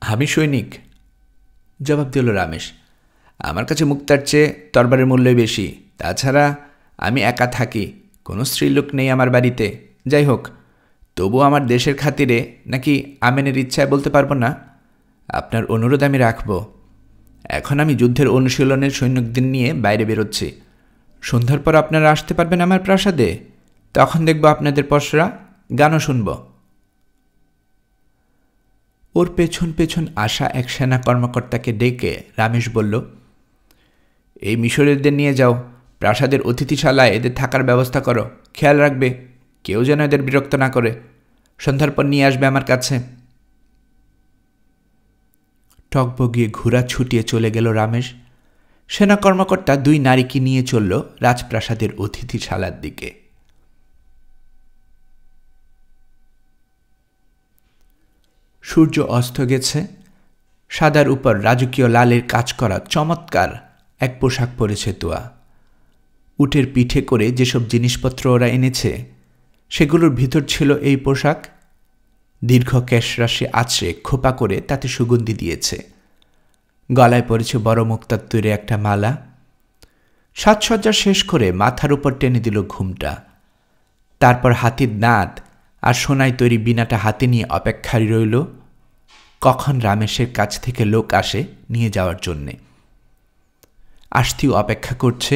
আমি সৈনিক, জবাব দিল রামেশ। আমার কাছে মুক্তার চেয়ে তরবারের মূল্যই বেশি। তাছাড়া আমি একা থাকি, কোনো স্ত্রীলোক নেই আমার বাড়িতে। যাই হোক, তবু আমার দেশের খাতিরে নাকি আমেনের ইচ্ছায় বলতে পারবো না, আপনার অনুরোধ আমি রাখব। এখন আমি যুদ্ধের অনুশীলনের সৈনিকদের নিয়ে বাইরে বেরোচ্ছি। সন্ধ্যার পর আপনারা আসতে পারবেন আমার প্রাসাদে। তখন দেখব আপনাদের পসরা, গানও শুনব। ওর পেছন পেছন আসা এক সেনা কর্মকর্তাকে ডেকে রামেশ বলল, এই মিশরীয়দের নিয়ে যাও, প্রাসাদের অতিথিশালায় এদের থাকার ব্যবস্থা করো। খেয়াল রাখবে কেউ যেন এদের বিরক্ত না করে। সন্ধ্যার পর নিয়ে আসবে আমার কাছে। টক বগিয়ে ঘোড়া ছুটিয়ে চলে গেল রামেশ। সেনা কর্মকর্তা দুই নারীকে নিয়ে চলল রাজপ্রাসাদের অতিথিশালার দিকে। সূর্য অস্ত গেছে। সাদার উপর রাজকীয় লালের কাজ করা চমৎকার এক পোশাক পরেছে তুয়া। উটের পিঠে করে যেসব জিনিসপত্র ওরা এনেছে সেগুলোর ভিতর ছিল এই পোশাক। দীর্ঘ কেশরাশি আছড়ে খোপা করে তাতে সুগন্ধি দিয়েছে। গলায় পড়েছে বড় মুক্তার তৈরি একটা মালা। সাজসজ্জা শেষ করে মাথার উপর টেনে দিল ঘুমটা। তারপর হাতির দাঁত আর সোনায় তৈরি বিনাটা হাতে নিয়ে অপেক্ষায় রইল কখন রামেশের কাছ থেকে লোক আসে নিয়ে যাওয়ার জন্যে। আস্তিও অপেক্ষা করছে,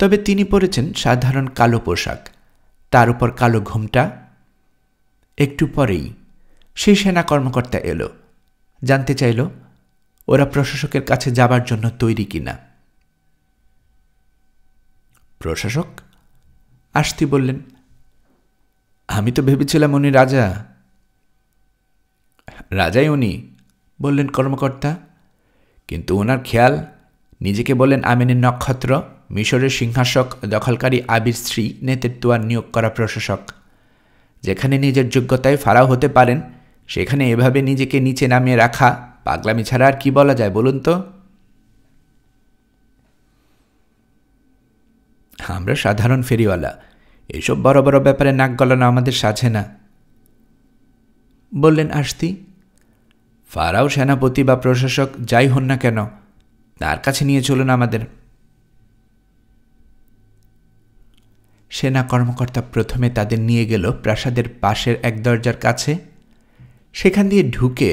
তবে তিনি পরেছেন সাধারণ কালো পোশাক, তার উপর কালো ঘোমটা। একটু পরেই সেই সেনা কর্মকর্তা এলো, জানতে চাইল ওরা প্রশাসকের কাছে যাবার জন্য তৈরি কিনা। প্রশাসক? আস্তি বললেন, আমি তো ভেবেছিলাম উনি রাজা। রাজাই উনি, বললেন কর্মকর্তা, কিন্তু ওনার খেয়াল নিজেকে বলেন আমিনের নক্ষত্র, মিশরের সিংহাসক দখলকারী আবির স্ত্রী নেতৃত্বার নিয়োগ করা প্রশাসক। যেখানে নিজের যোগ্যতায় ফারাও হতে পারেন সেখানে এভাবে নিজেকে নিচে নামিয়ে রাখা পাগলামি ছাড়া আর কি বলা যায় বলুন তো? আমরা সাধারণ ফেরিওয়ালা, এসব বড় বড় ব্যাপারে নাক গলানো আমাদের সাজে না, বললেন আস্তি। ফারাও সেনাপতি বা প্রশাসক যাই হন না কেন, তার কাছে নিয়ে চলুন আমাদের। সেনা কর্মকর্তা প্রথমে তাদের নিয়ে গেল প্রাসাদের পাশের এক দরজার কাছে। সেখান দিয়ে ঢুকে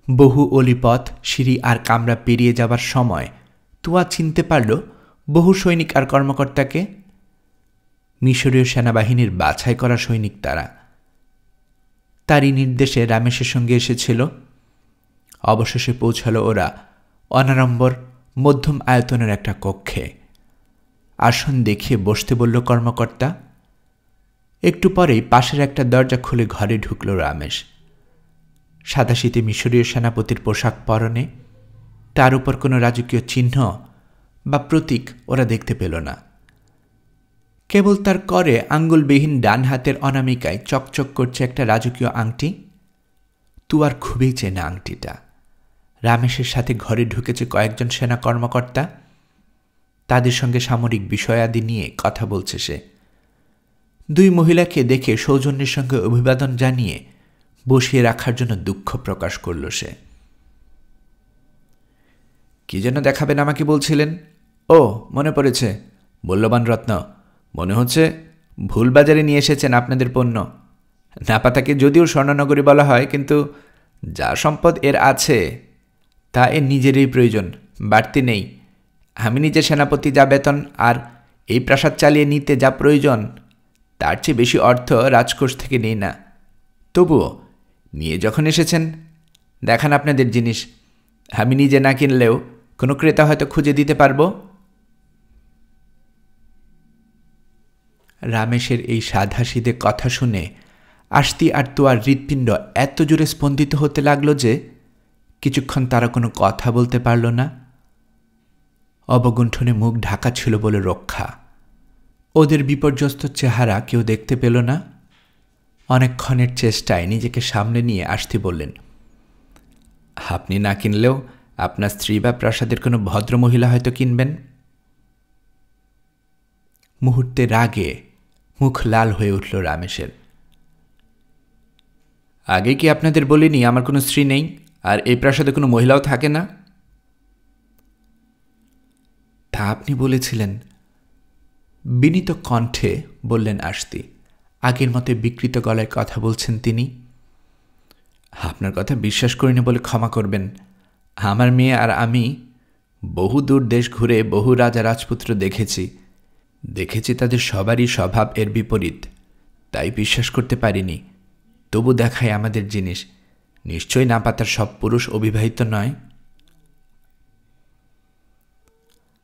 বহু অলিপথ, সিঁড়ি আর কামরা পেরিয়ে যাবার সময় তুয়া চিনতে পারল বহু সৈনিক আর কর্মকর্তাকে। মিশরীয় সেনাবাহিনীর বাছাই করা সৈনিক তারা। তারই নির্দেশে রামেশের সঙ্গে এসেছিল। অবশেষে পৌঁছাল ওরা অনাড়ম্বর মধ্যম আয়তনের একটা কক্ষে। আসন দেখিয়ে বসতে বলল কর্মকর্তা। একটু পরেই পাশের একটা দরজা খুলে ঘরে ঢুকল রামেশ। সাদাশীতে মিশরীয় সেনাপতির পোশাক পরনে, তার উপর কোনো রাজকীয় চিহ্ন বা প্রতীক ওরা দেখতে পেল না। কেবল তার করে আঙ্গুলবিহীন ডান হাতের অনামিকায় চকচক করছে একটা রাজকীয় আংটি। তুয়ার খুবই চেনা আংটিটা। রামেশের সাথে ঘরে ঢুকেছে কয়েকজন সেনা কর্মকর্তা। তাদের সঙ্গে সামরিক বিষয়াদি নিয়ে কথা বলছে সে। দুই মহিলাকে দেখে সৌজন্যের সঙ্গে অভিবাদন জানিয়ে বসিয়ে রাখার জন্য দুঃখ প্রকাশ করল সে। কি যেন দেখাবেন আমাকে বলছিলেন? ও, মনে পড়েছে, মূল্যবান রত্ন। মনে হচ্ছে ভুলবাজারে নিয়ে এসেছেন আপনাদের পণ্য। নাপাতাকে যদিও স্বর্ণনগরী বলা হয়, কিন্তু যা সম্পদ এর আছে তা এর নিজেরই প্রয়োজন, বাড়তি নেই। আমি নিজে সেনাপতি যা বেতন আর এই প্রাসাদ চালিয়ে নিতে যা প্রয়োজন তার চেয়ে বেশি অর্থ রাজকোষ থেকে নেই না। তবুও নিয়ে যখন এসেছেন, দেখান আপনাদের জিনিস। আমি নিজে না কিনলেও কোনো ক্রেতা হয়তো খুঁজে দিতে পারব। রামেশের এই সাধাসিধে কথা শুনে আস্তি আর তুয়ার হৃৎপিণ্ড এত জোরে স্পন্দিত হতে লাগলো যে কিছুক্ষণ তারা কোনো কথা বলতে পারল না। অবগুণ্ঠনে মুখ ঢাকা ছিল বলে রক্ষা। ওদের বিপর্যস্ত চেহারা কেউ দেখতে পেল না। অনেকক্ষণের চেষ্টায় নিজেকে সামনে নিয়ে আস্তি বললেন, আপনি না কিনলেও আপনার স্ত্রী বা প্রাসাদের কোনো ভদ্রমহিলা হয়তো কিনবেন। মুহূর্তে রাগে মুখ লাল হয়ে উঠল রামেশের। আগে কি আপনাদের বলিনি আমার কোনো স্ত্রী নেই আর এই প্রাসাদে কোনো মহিলাও থাকে না? তা আপনি বলেছিলেন, বিনীত কণ্ঠে বললেন আস্তি। আগের মতো বিকৃত গলায় কথা বলছেন তিনি। আপনার কথা বিশ্বাস করিনি বলে ক্ষমা করবেন। আমার মেয়ে আর আমি বহু দূর দেশ ঘুরে বহু রাজা রাজপুত্র দেখেছি তাদের সবারই স্বভাব এর বিপরীত, তাই বিশ্বাস করতে পারিনি। তবু দেখায় আমাদের জিনিস। নিশ্চয়ই নাপাতার সব পুরুষ অবিবাহিত নয়।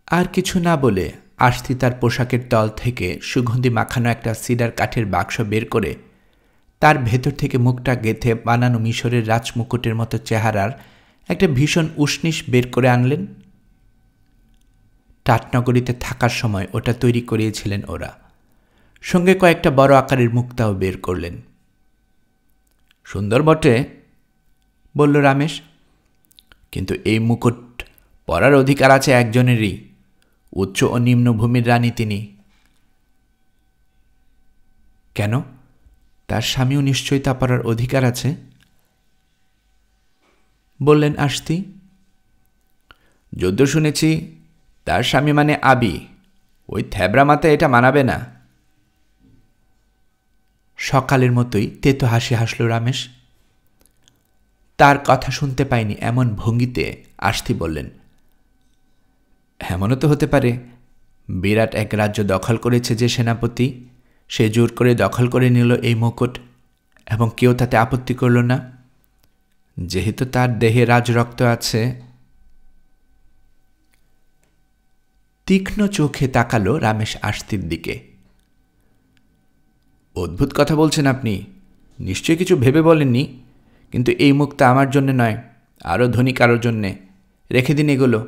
আর কিছু না বলে আস্তি তার পোশাকের তল থেকে সুগন্ধি মাখানো একটা সিডার কাঠের বাক্স বের করে তার ভেতর থেকে মুখটা গেঁথে বানানো মিশরের রাজমুকুটের মতো চেহারার একটা ভীষণ উষ্ণিস বের করে আনলেন। টাটনগরীতে থাকার সময় ওটা তৈরি করিয়েছিলেন ওরা। সঙ্গে কয়েকটা বড় আকারের মুক্তাও বের করলেন। সুন্দর বটে, বলল রামেশ, কিন্তু এই মুকুট পরার অধিকার আছে একজনেরই। উচ্চ ও নিম্নভূমির রানী তিনি। কেন? তার স্বামীও নিশ্চয়ই তা পড়ার অধিকার আছে, বললেন আশতি। যদ্য শুনেছি তার স্বামী মানে আবি, ওই থ্যাবরা মাথায় এটা মানাবে না। সকালের মতোই তেতো হাসি হাসল রমেশ। তার কথা শুনতে পায়নি এমন ভঙ্গিতে আশতি বললেন, এমনও তো হতে পারে বিরাট এক রাজ্য দখল করেছে যে সেনাপতি, সে জোর করে দখল করে নিল এই মুকুট এবং কেউ তাতে আপত্তি করল না, যেহেতু তার দেহে রাজরক্ত আছে। তীক্ষ্ণ চোখে তাকালো রমেশ আশতির দিকে। অদ্ভুত কথা বলছেন আপনি, নিশ্চয়ই কিছু ভেবে বলেননি। কিন্তু এই মুক্তা আমার জন্যে নয়, আরও ধনী কারোর জন্যে। রেখে দিন এগুলো,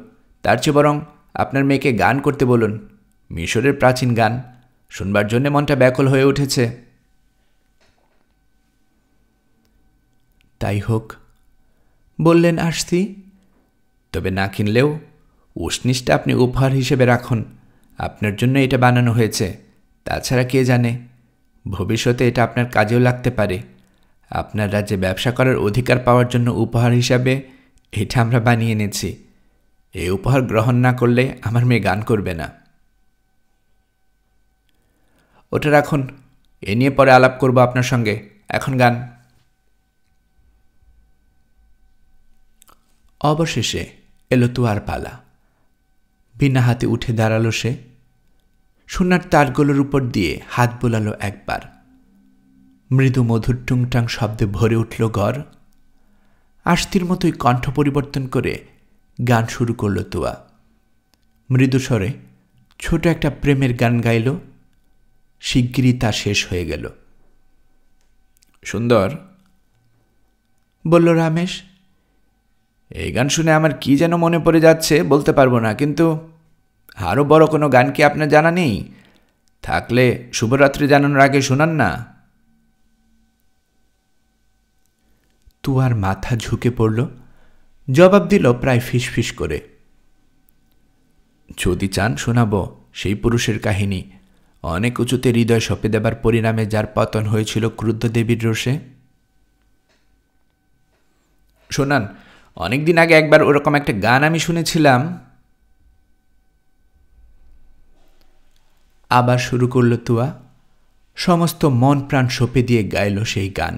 তার চেয়ে বরং আপনার মেয়েকে গান করতে বলুন, মিশরের প্রাচীন গান শুনবার জন্যে মনটা ব্যাকুল হয়ে উঠেছে। তাই হোক, বললেন আশতি। তবে না কিনলেও উষ্ণিসটা আপনি উপহার হিসেবে রাখুন, আপনার জন্য এটা বানানো হয়েছে। তাছাড়া কে জানে, ভবিষ্যতে এটা আপনার কাজেও লাগতে পারে। আপনার রাজ্যে ব্যবসা করার অধিকার পাওয়ার জন্য উপহার হিসাবে এটা আমরা বানিয়ে এনেছি। এই উপহার গ্রহণ না করলে আমার মেয়ে গান করবে না। ওটা রাখুন, এ নিয়ে পরে আলাপ করব আপনার সঙ্গে, এখন গান। অবশেষে এলো তুয়ার পালা। বিনা হাতে উঠে দাঁড়ালো সে। সোনার তারগুলোর উপর দিয়ে হাত বোলালো একবার। মৃদু মধুর টুংটাং শব্দে ভরে উঠল ঘর। আশতির মতোই কণ্ঠ পরিবর্তন করে গান শুরু করল তুয়া। মৃদু স্বরে ছোট একটা প্রেমের গান গাইল। শিগগিরই তা শেষ হয়ে গেল। সুন্দর, বলল রমেশ। এই গান শুনে আমার কি যেন মনে পড়ে যাচ্ছে বলতে পারবো না, কিন্তু আরও বড় কোনো গান কি আপনার জানা নেই? থাকলে শুভরাত্রি জানানোর আগে শোনান না। তুয়ার মাথা ঝুঁকে পড়ল, জবাব দিল প্রায় ফিসফিস করে, যদি চান শোনাব সেই পুরুষের কাহিনী, অনেক উঁচুতে হৃদয় সঁপে দেবার পরিণামে যার পতন হয়েছিল ক্রুদ্ধ দেবীর রোষে। শোনান, অনেকদিন আগে একবার ওরকম একটা গান আমি শুনেছিলাম। আবার শুরু করল তুয়া। সমস্ত মন প্রাণ সঁপে দিয়ে গাইল সেই গান,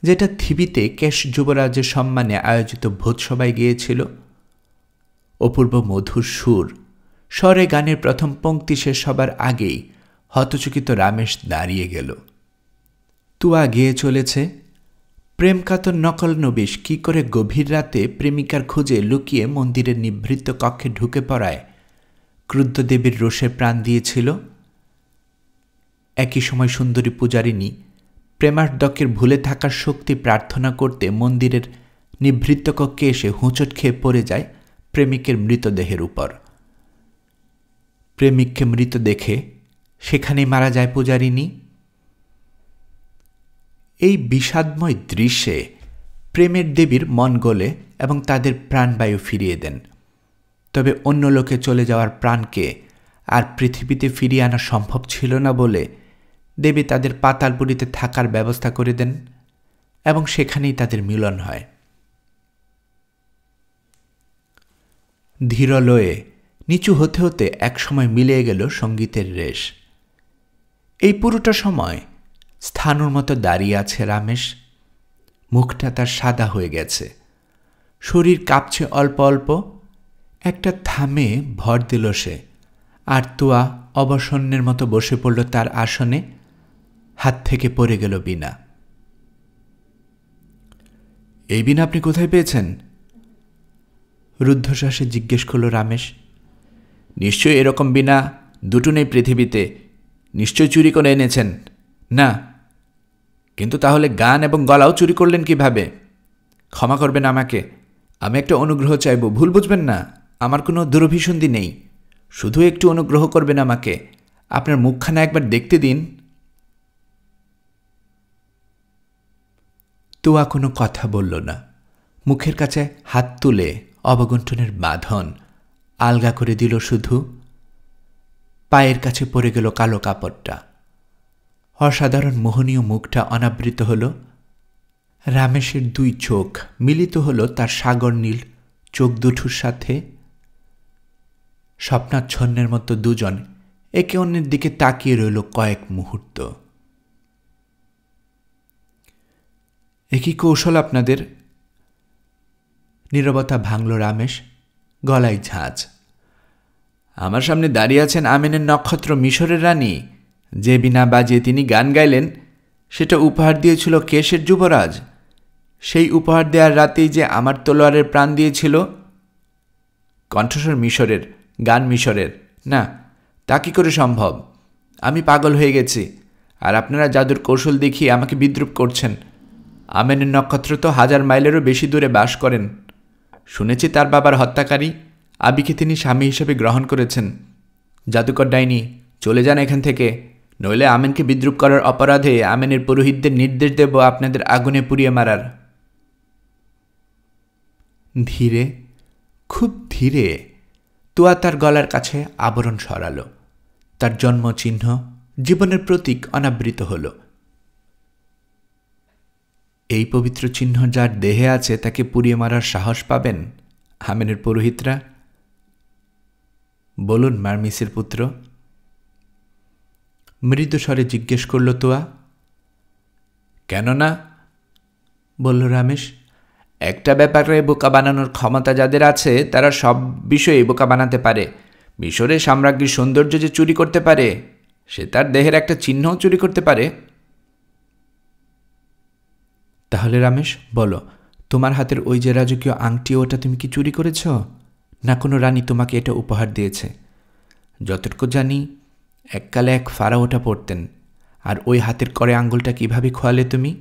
যেটা থিবিতে কেশ যুবরাজের সম্মানে আয়োজিত ভোজসভায় গিয়েছিল। অপূর্ব মধুর সুর, স্বরে গানের প্রথম পংক্তি শেষ হবার আগেই হতচকিত রমেশ দাঁড়িয়ে গেল। তুয়া গেয়ে চলেছে, প্রেমকাতর নকল নবিশ কি করে গভীর রাতে প্রেমিকার খোঁজে লুকিয়ে মন্দিরের নিভৃত কক্ষে ঢুকে পড়ায় ক্রুদ্ধদেবীর রোষে প্রাণ দিয়েছিল। একই সময় সুন্দরী পূজারিণী প্রেমার্দকের ভুলে থাকার শক্তি প্রার্থনা করতে মন্দিরের নিভৃত কক্ষে এসে হোঁচট খেয়ে পড়ে যায় প্রেমিকের মৃতদেহের উপর। প্রেমিককে মৃত দেখে সেখানেই মারা যায় পূজারিণী। এই বিষাদময় দৃশ্যে প্রেমের দেবীর মন গলে এবং তাদের প্রাণবায়ু ফিরিয়ে দেন। তবে অন্য লোকে চলে যাওয়ার প্রাণকে আর পৃথিবীতে ফিরিয়ে আনা সম্ভব ছিল না বলে দেবী তাদের পাতালপুরীতে থাকার ব্যবস্থা করে দেন এবং সেখানেই তাদের মিলন হয়। ধীরলয়ে নিচু হতে হতে একসময় মিলিয়ে গেল সঙ্গীতের রেশ। এই পুরোটা সময় স্থানুর মতো দাঁড়িয়ে আছে রমেশ। মুখটা তার সাদা হয়ে গেছে, শরীর কাঁপছে অল্প অল্প। একটা থামে ভর দিল সে, আর তুয়া অবসন্নের মতো বসে পড়ল তার আসনে। হাত থেকে পড়ে গেল বীণা। এই বীণা আপনি কোথায় পেয়েছেন? রুদ্ধশ্বাসে জিজ্ঞেস করল রমেশ। নিশ্চয়ই এরকম বীণা দুটো নেই পৃথিবীতে, নিশ্চয় চুরি করে এনেছেন। না, কিন্তু তাহলে গান এবং গলাও চুরি করলেন কিভাবে? ক্ষমা করবেন আমাকে, আমি একটা অনুগ্রহ চাইব, ভুল বুঝবেন না। আমার কোনো দুরভিসন্ধি নেই, শুধু একটু অনুগ্রহ করবেন আমাকে, আপনার মুখখানা একবার দেখতে দিন। তুয়া কোনো কথা বলল না। মুখের কাছে হাত তুলে অবগুণ্ঠনের বাঁধন আলগা করে দিল শুধু। পায়ের কাছে পড়ে গেল কালো কাপড়টা। অসাধারণ মোহনীয় মুখটা অনাবৃত হল। রামেশের দুই চোখ মিলিত হল তার সাগর নীল চোখ দুঠুর সাথে। স্বপ্নাচ্ছন্নের মতো দুজন একে অন্যের দিকে তাকিয়ে রইল কয়েক মুহূর্ত। একই কৌশল আপনাদের? নীরবতা ভাঙল রামেশ, গলায় ঝাঁজ। আমার সামনে দাঁড়িয়ে আছেন আমিনের নক্ষত্র মিশরের রানী, যে বিনা বাজিয়ে তিনি গান গাইলেন। সেটা উপহার দিয়েছিল কেশের যুবরাজ। সেই উপহার দেওয়ার রাতেই যে আমার তলোয়ারের প্রাণ দিয়েছিল। কণ্ঠস্বর মিশরের, গান মিশরের। না, তা কি করে সম্ভব? আমি পাগল হয়ে গেছি, আর আপনারা জাদুর কৌশল দেখিয়ে আমাকে বিদ্রূপ করছেন। আমিনের নক্ষত্র তো 1000 মাইলেরও বেশি দূরে বাস করেন। শুনেছি তার বাবার হত্যাকারী আবিকে তিনি স্বামী হিসেবে গ্রহণ করেছেন। জাদুকর ডাইনি, চলে যান এখান থেকে, নইলে আমিনকে বিদ্রূপ করার অপরাধে আমিনের পুরোহিতদের নির্দেশ দেব আপনাদের আগুনে পুড়িয়ে মারার। ধীরে, খুব ধীরে তুয়া তার গলার কাছে আবরণ সরাল। তার জন্মচিহ্ন, জীবনের প্রতীক অনাবৃত হল। এই পবিত্র চিহ্ন যার দেহে আছে তাকে পুড়িয়ে মারার সাহস পাবেন আমিনের পুরোহিতরা? বলুন মারমিসের পুত্র। মৃদু স্বরে জিজ্ঞেস করল তোয়া। কেন না, বলল রামেশ। একটা ব্যাপারে বোকা বানানোর ক্ষমতা যাদের আছে তারা সব বিষয়ে বোকা বানাতে পারে। মিশরের সাম্রাজ্ঞীর সৌন্দর্য যে চুরি করতে পারে, সে তার দেহের একটা চিহ্নও চুরি করতে পারে। তাহলে রামেশ বলো, তোমার হাতের ওই যে রাজকীয় আংটি, ওটা তুমি কি চুরি করেছ, না কোনো রানী তোমাকে এটা উপহার দিয়েছে? যতটুকু জানি এককালে এক ফারাও ওটা পড়তেন। আর ওই হাতের করে আঙ্গুলটা কিভাবে খোয়ালে তুমি?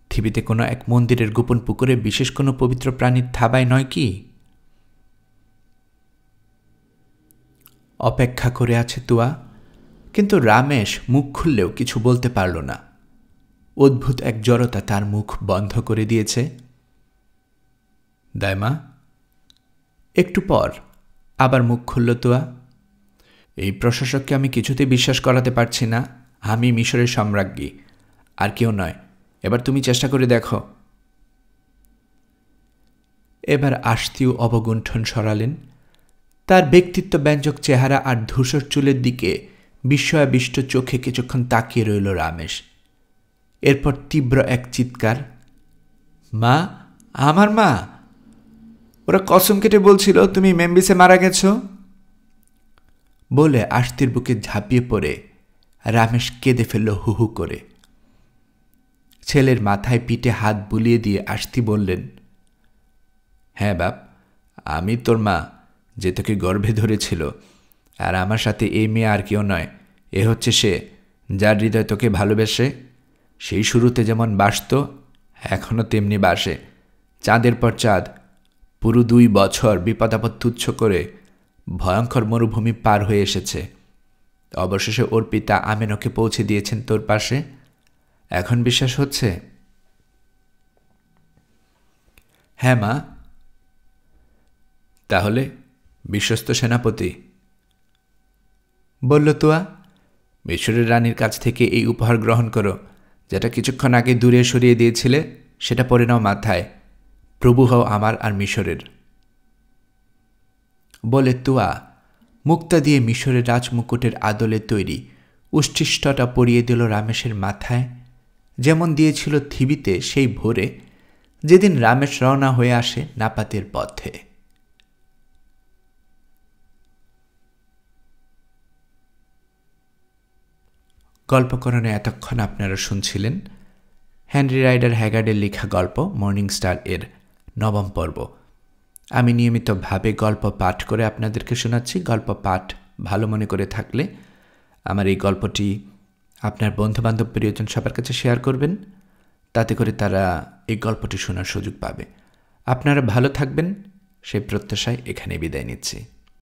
পৃথিবীতে কোনো এক মন্দিরের গোপন পুকুরে বিশেষ কোনো পবিত্র প্রাণীর থাবায় নয় কি? অপেক্ষা করে আছে তুয়া, কিন্তু রামেশ মুখ খুললেও কিছু বলতে পারল না। অদ্ভুত এক জড়তা তার মুখ বন্ধ করে দিয়েছে। দাইমা? একটু পর আবার মুখ খুলল তুয়া। এই প্রশাসককে আমি কিছুতেই বিশ্বাস করাতে পারছি না। আমি মিশরের সম্রাজ্ঞী, আর কেউ নয়। এবার তুমি চেষ্টা করে দেখো। এবার আস্তিও অবগুণ্ঠন সরালেন। তার ব্যক্তিত্ব ব্যঞ্জক চেহারা আর ধূসর চুলের দিকে বিস্ময়াবিষ্ট চোখে কিছুক্ষণ তাকিয়ে রইল রামেশ। এরপর তীব্র এক চিৎকার, মা, আমার মা! ওরা কসম কেটে বলছিল তুমি মেম্বিসে মারা গেছ। বলে আস্তির বুকে ঝাঁপিয়ে পড়ে রামেশ কেঁদে ফেলল হু হু করে। ছেলের মাথায় পিঠে হাত বুলিয়ে দিয়ে আস্তি বললেন, হ্যাঁ বাপ, আমি তোর মা, যে তোকে গর্ভে ধরেছিল। আর আমার সাথে এই মেয়ে আর কেউ নয়। এ হচ্ছে সে, যার হৃদয় তোকে ভালোবেসে। সেই শুরুতে যেমন বাসত, এখনও তেমনি বাসে। চাঁদের পর চাঁদ, পুরো 2 বছর বিপদাপদ তুচ্ছ করে ভয়ঙ্কর মরুভূমি পার হয়ে এসেছে। অবশেষে ওর পিতা আমিন ওকে পৌঁছে দিয়েছেন তোর পাশে। এখন বিশ্বাস হচ্ছে? হ্যাঁ মা। তাহলে বিশ্বস্ত সেনাপতি, বলল তুয়া, মিশরের রানীর কাছ থেকে এই উপহার গ্রহণ করো। যেটা কিছুক্ষণ আগে দূরে সরিয়ে দিয়েছিলে সেটা পরে নাও মাথায়। প্রভু হও আমার আর মিশরের। বলে তুয়া মুক্তা দিয়ে মিশরের রাজমুকুটের আদলে তৈরি উষ্ঠিষ্টটা পরিয়ে দিল রামেশের মাথায়, যেমন দিয়েছিল থিবিতে সেই ভোরে, যেদিন রামেশ রওনা হয়ে আসে নাপাতের পথে। গল্পকরণে এতক্ষণ আপনারা শুনছিলেন হেনরি রাইডার হ্যাগার্ডের লেখা গল্প মর্নিং স্টার এর 9ম পর্ব। আমি নিয়মিতভাবে গল্প পাঠ করে আপনাদেরকে শোনাচ্ছি। গল্প পাঠ ভালো মনে করে থাকলে আমার এই গল্পটি আপনার বন্ধুবান্ধব প্রিয়জন সবার কাছে শেয়ার করবেন, তাতে করে তারা এই গল্পটি শোনার সুযোগ পাবে। আপনারা ভালো থাকবেন সেই প্রত্যাশায় এখানে বিদায় নিচ্ছি।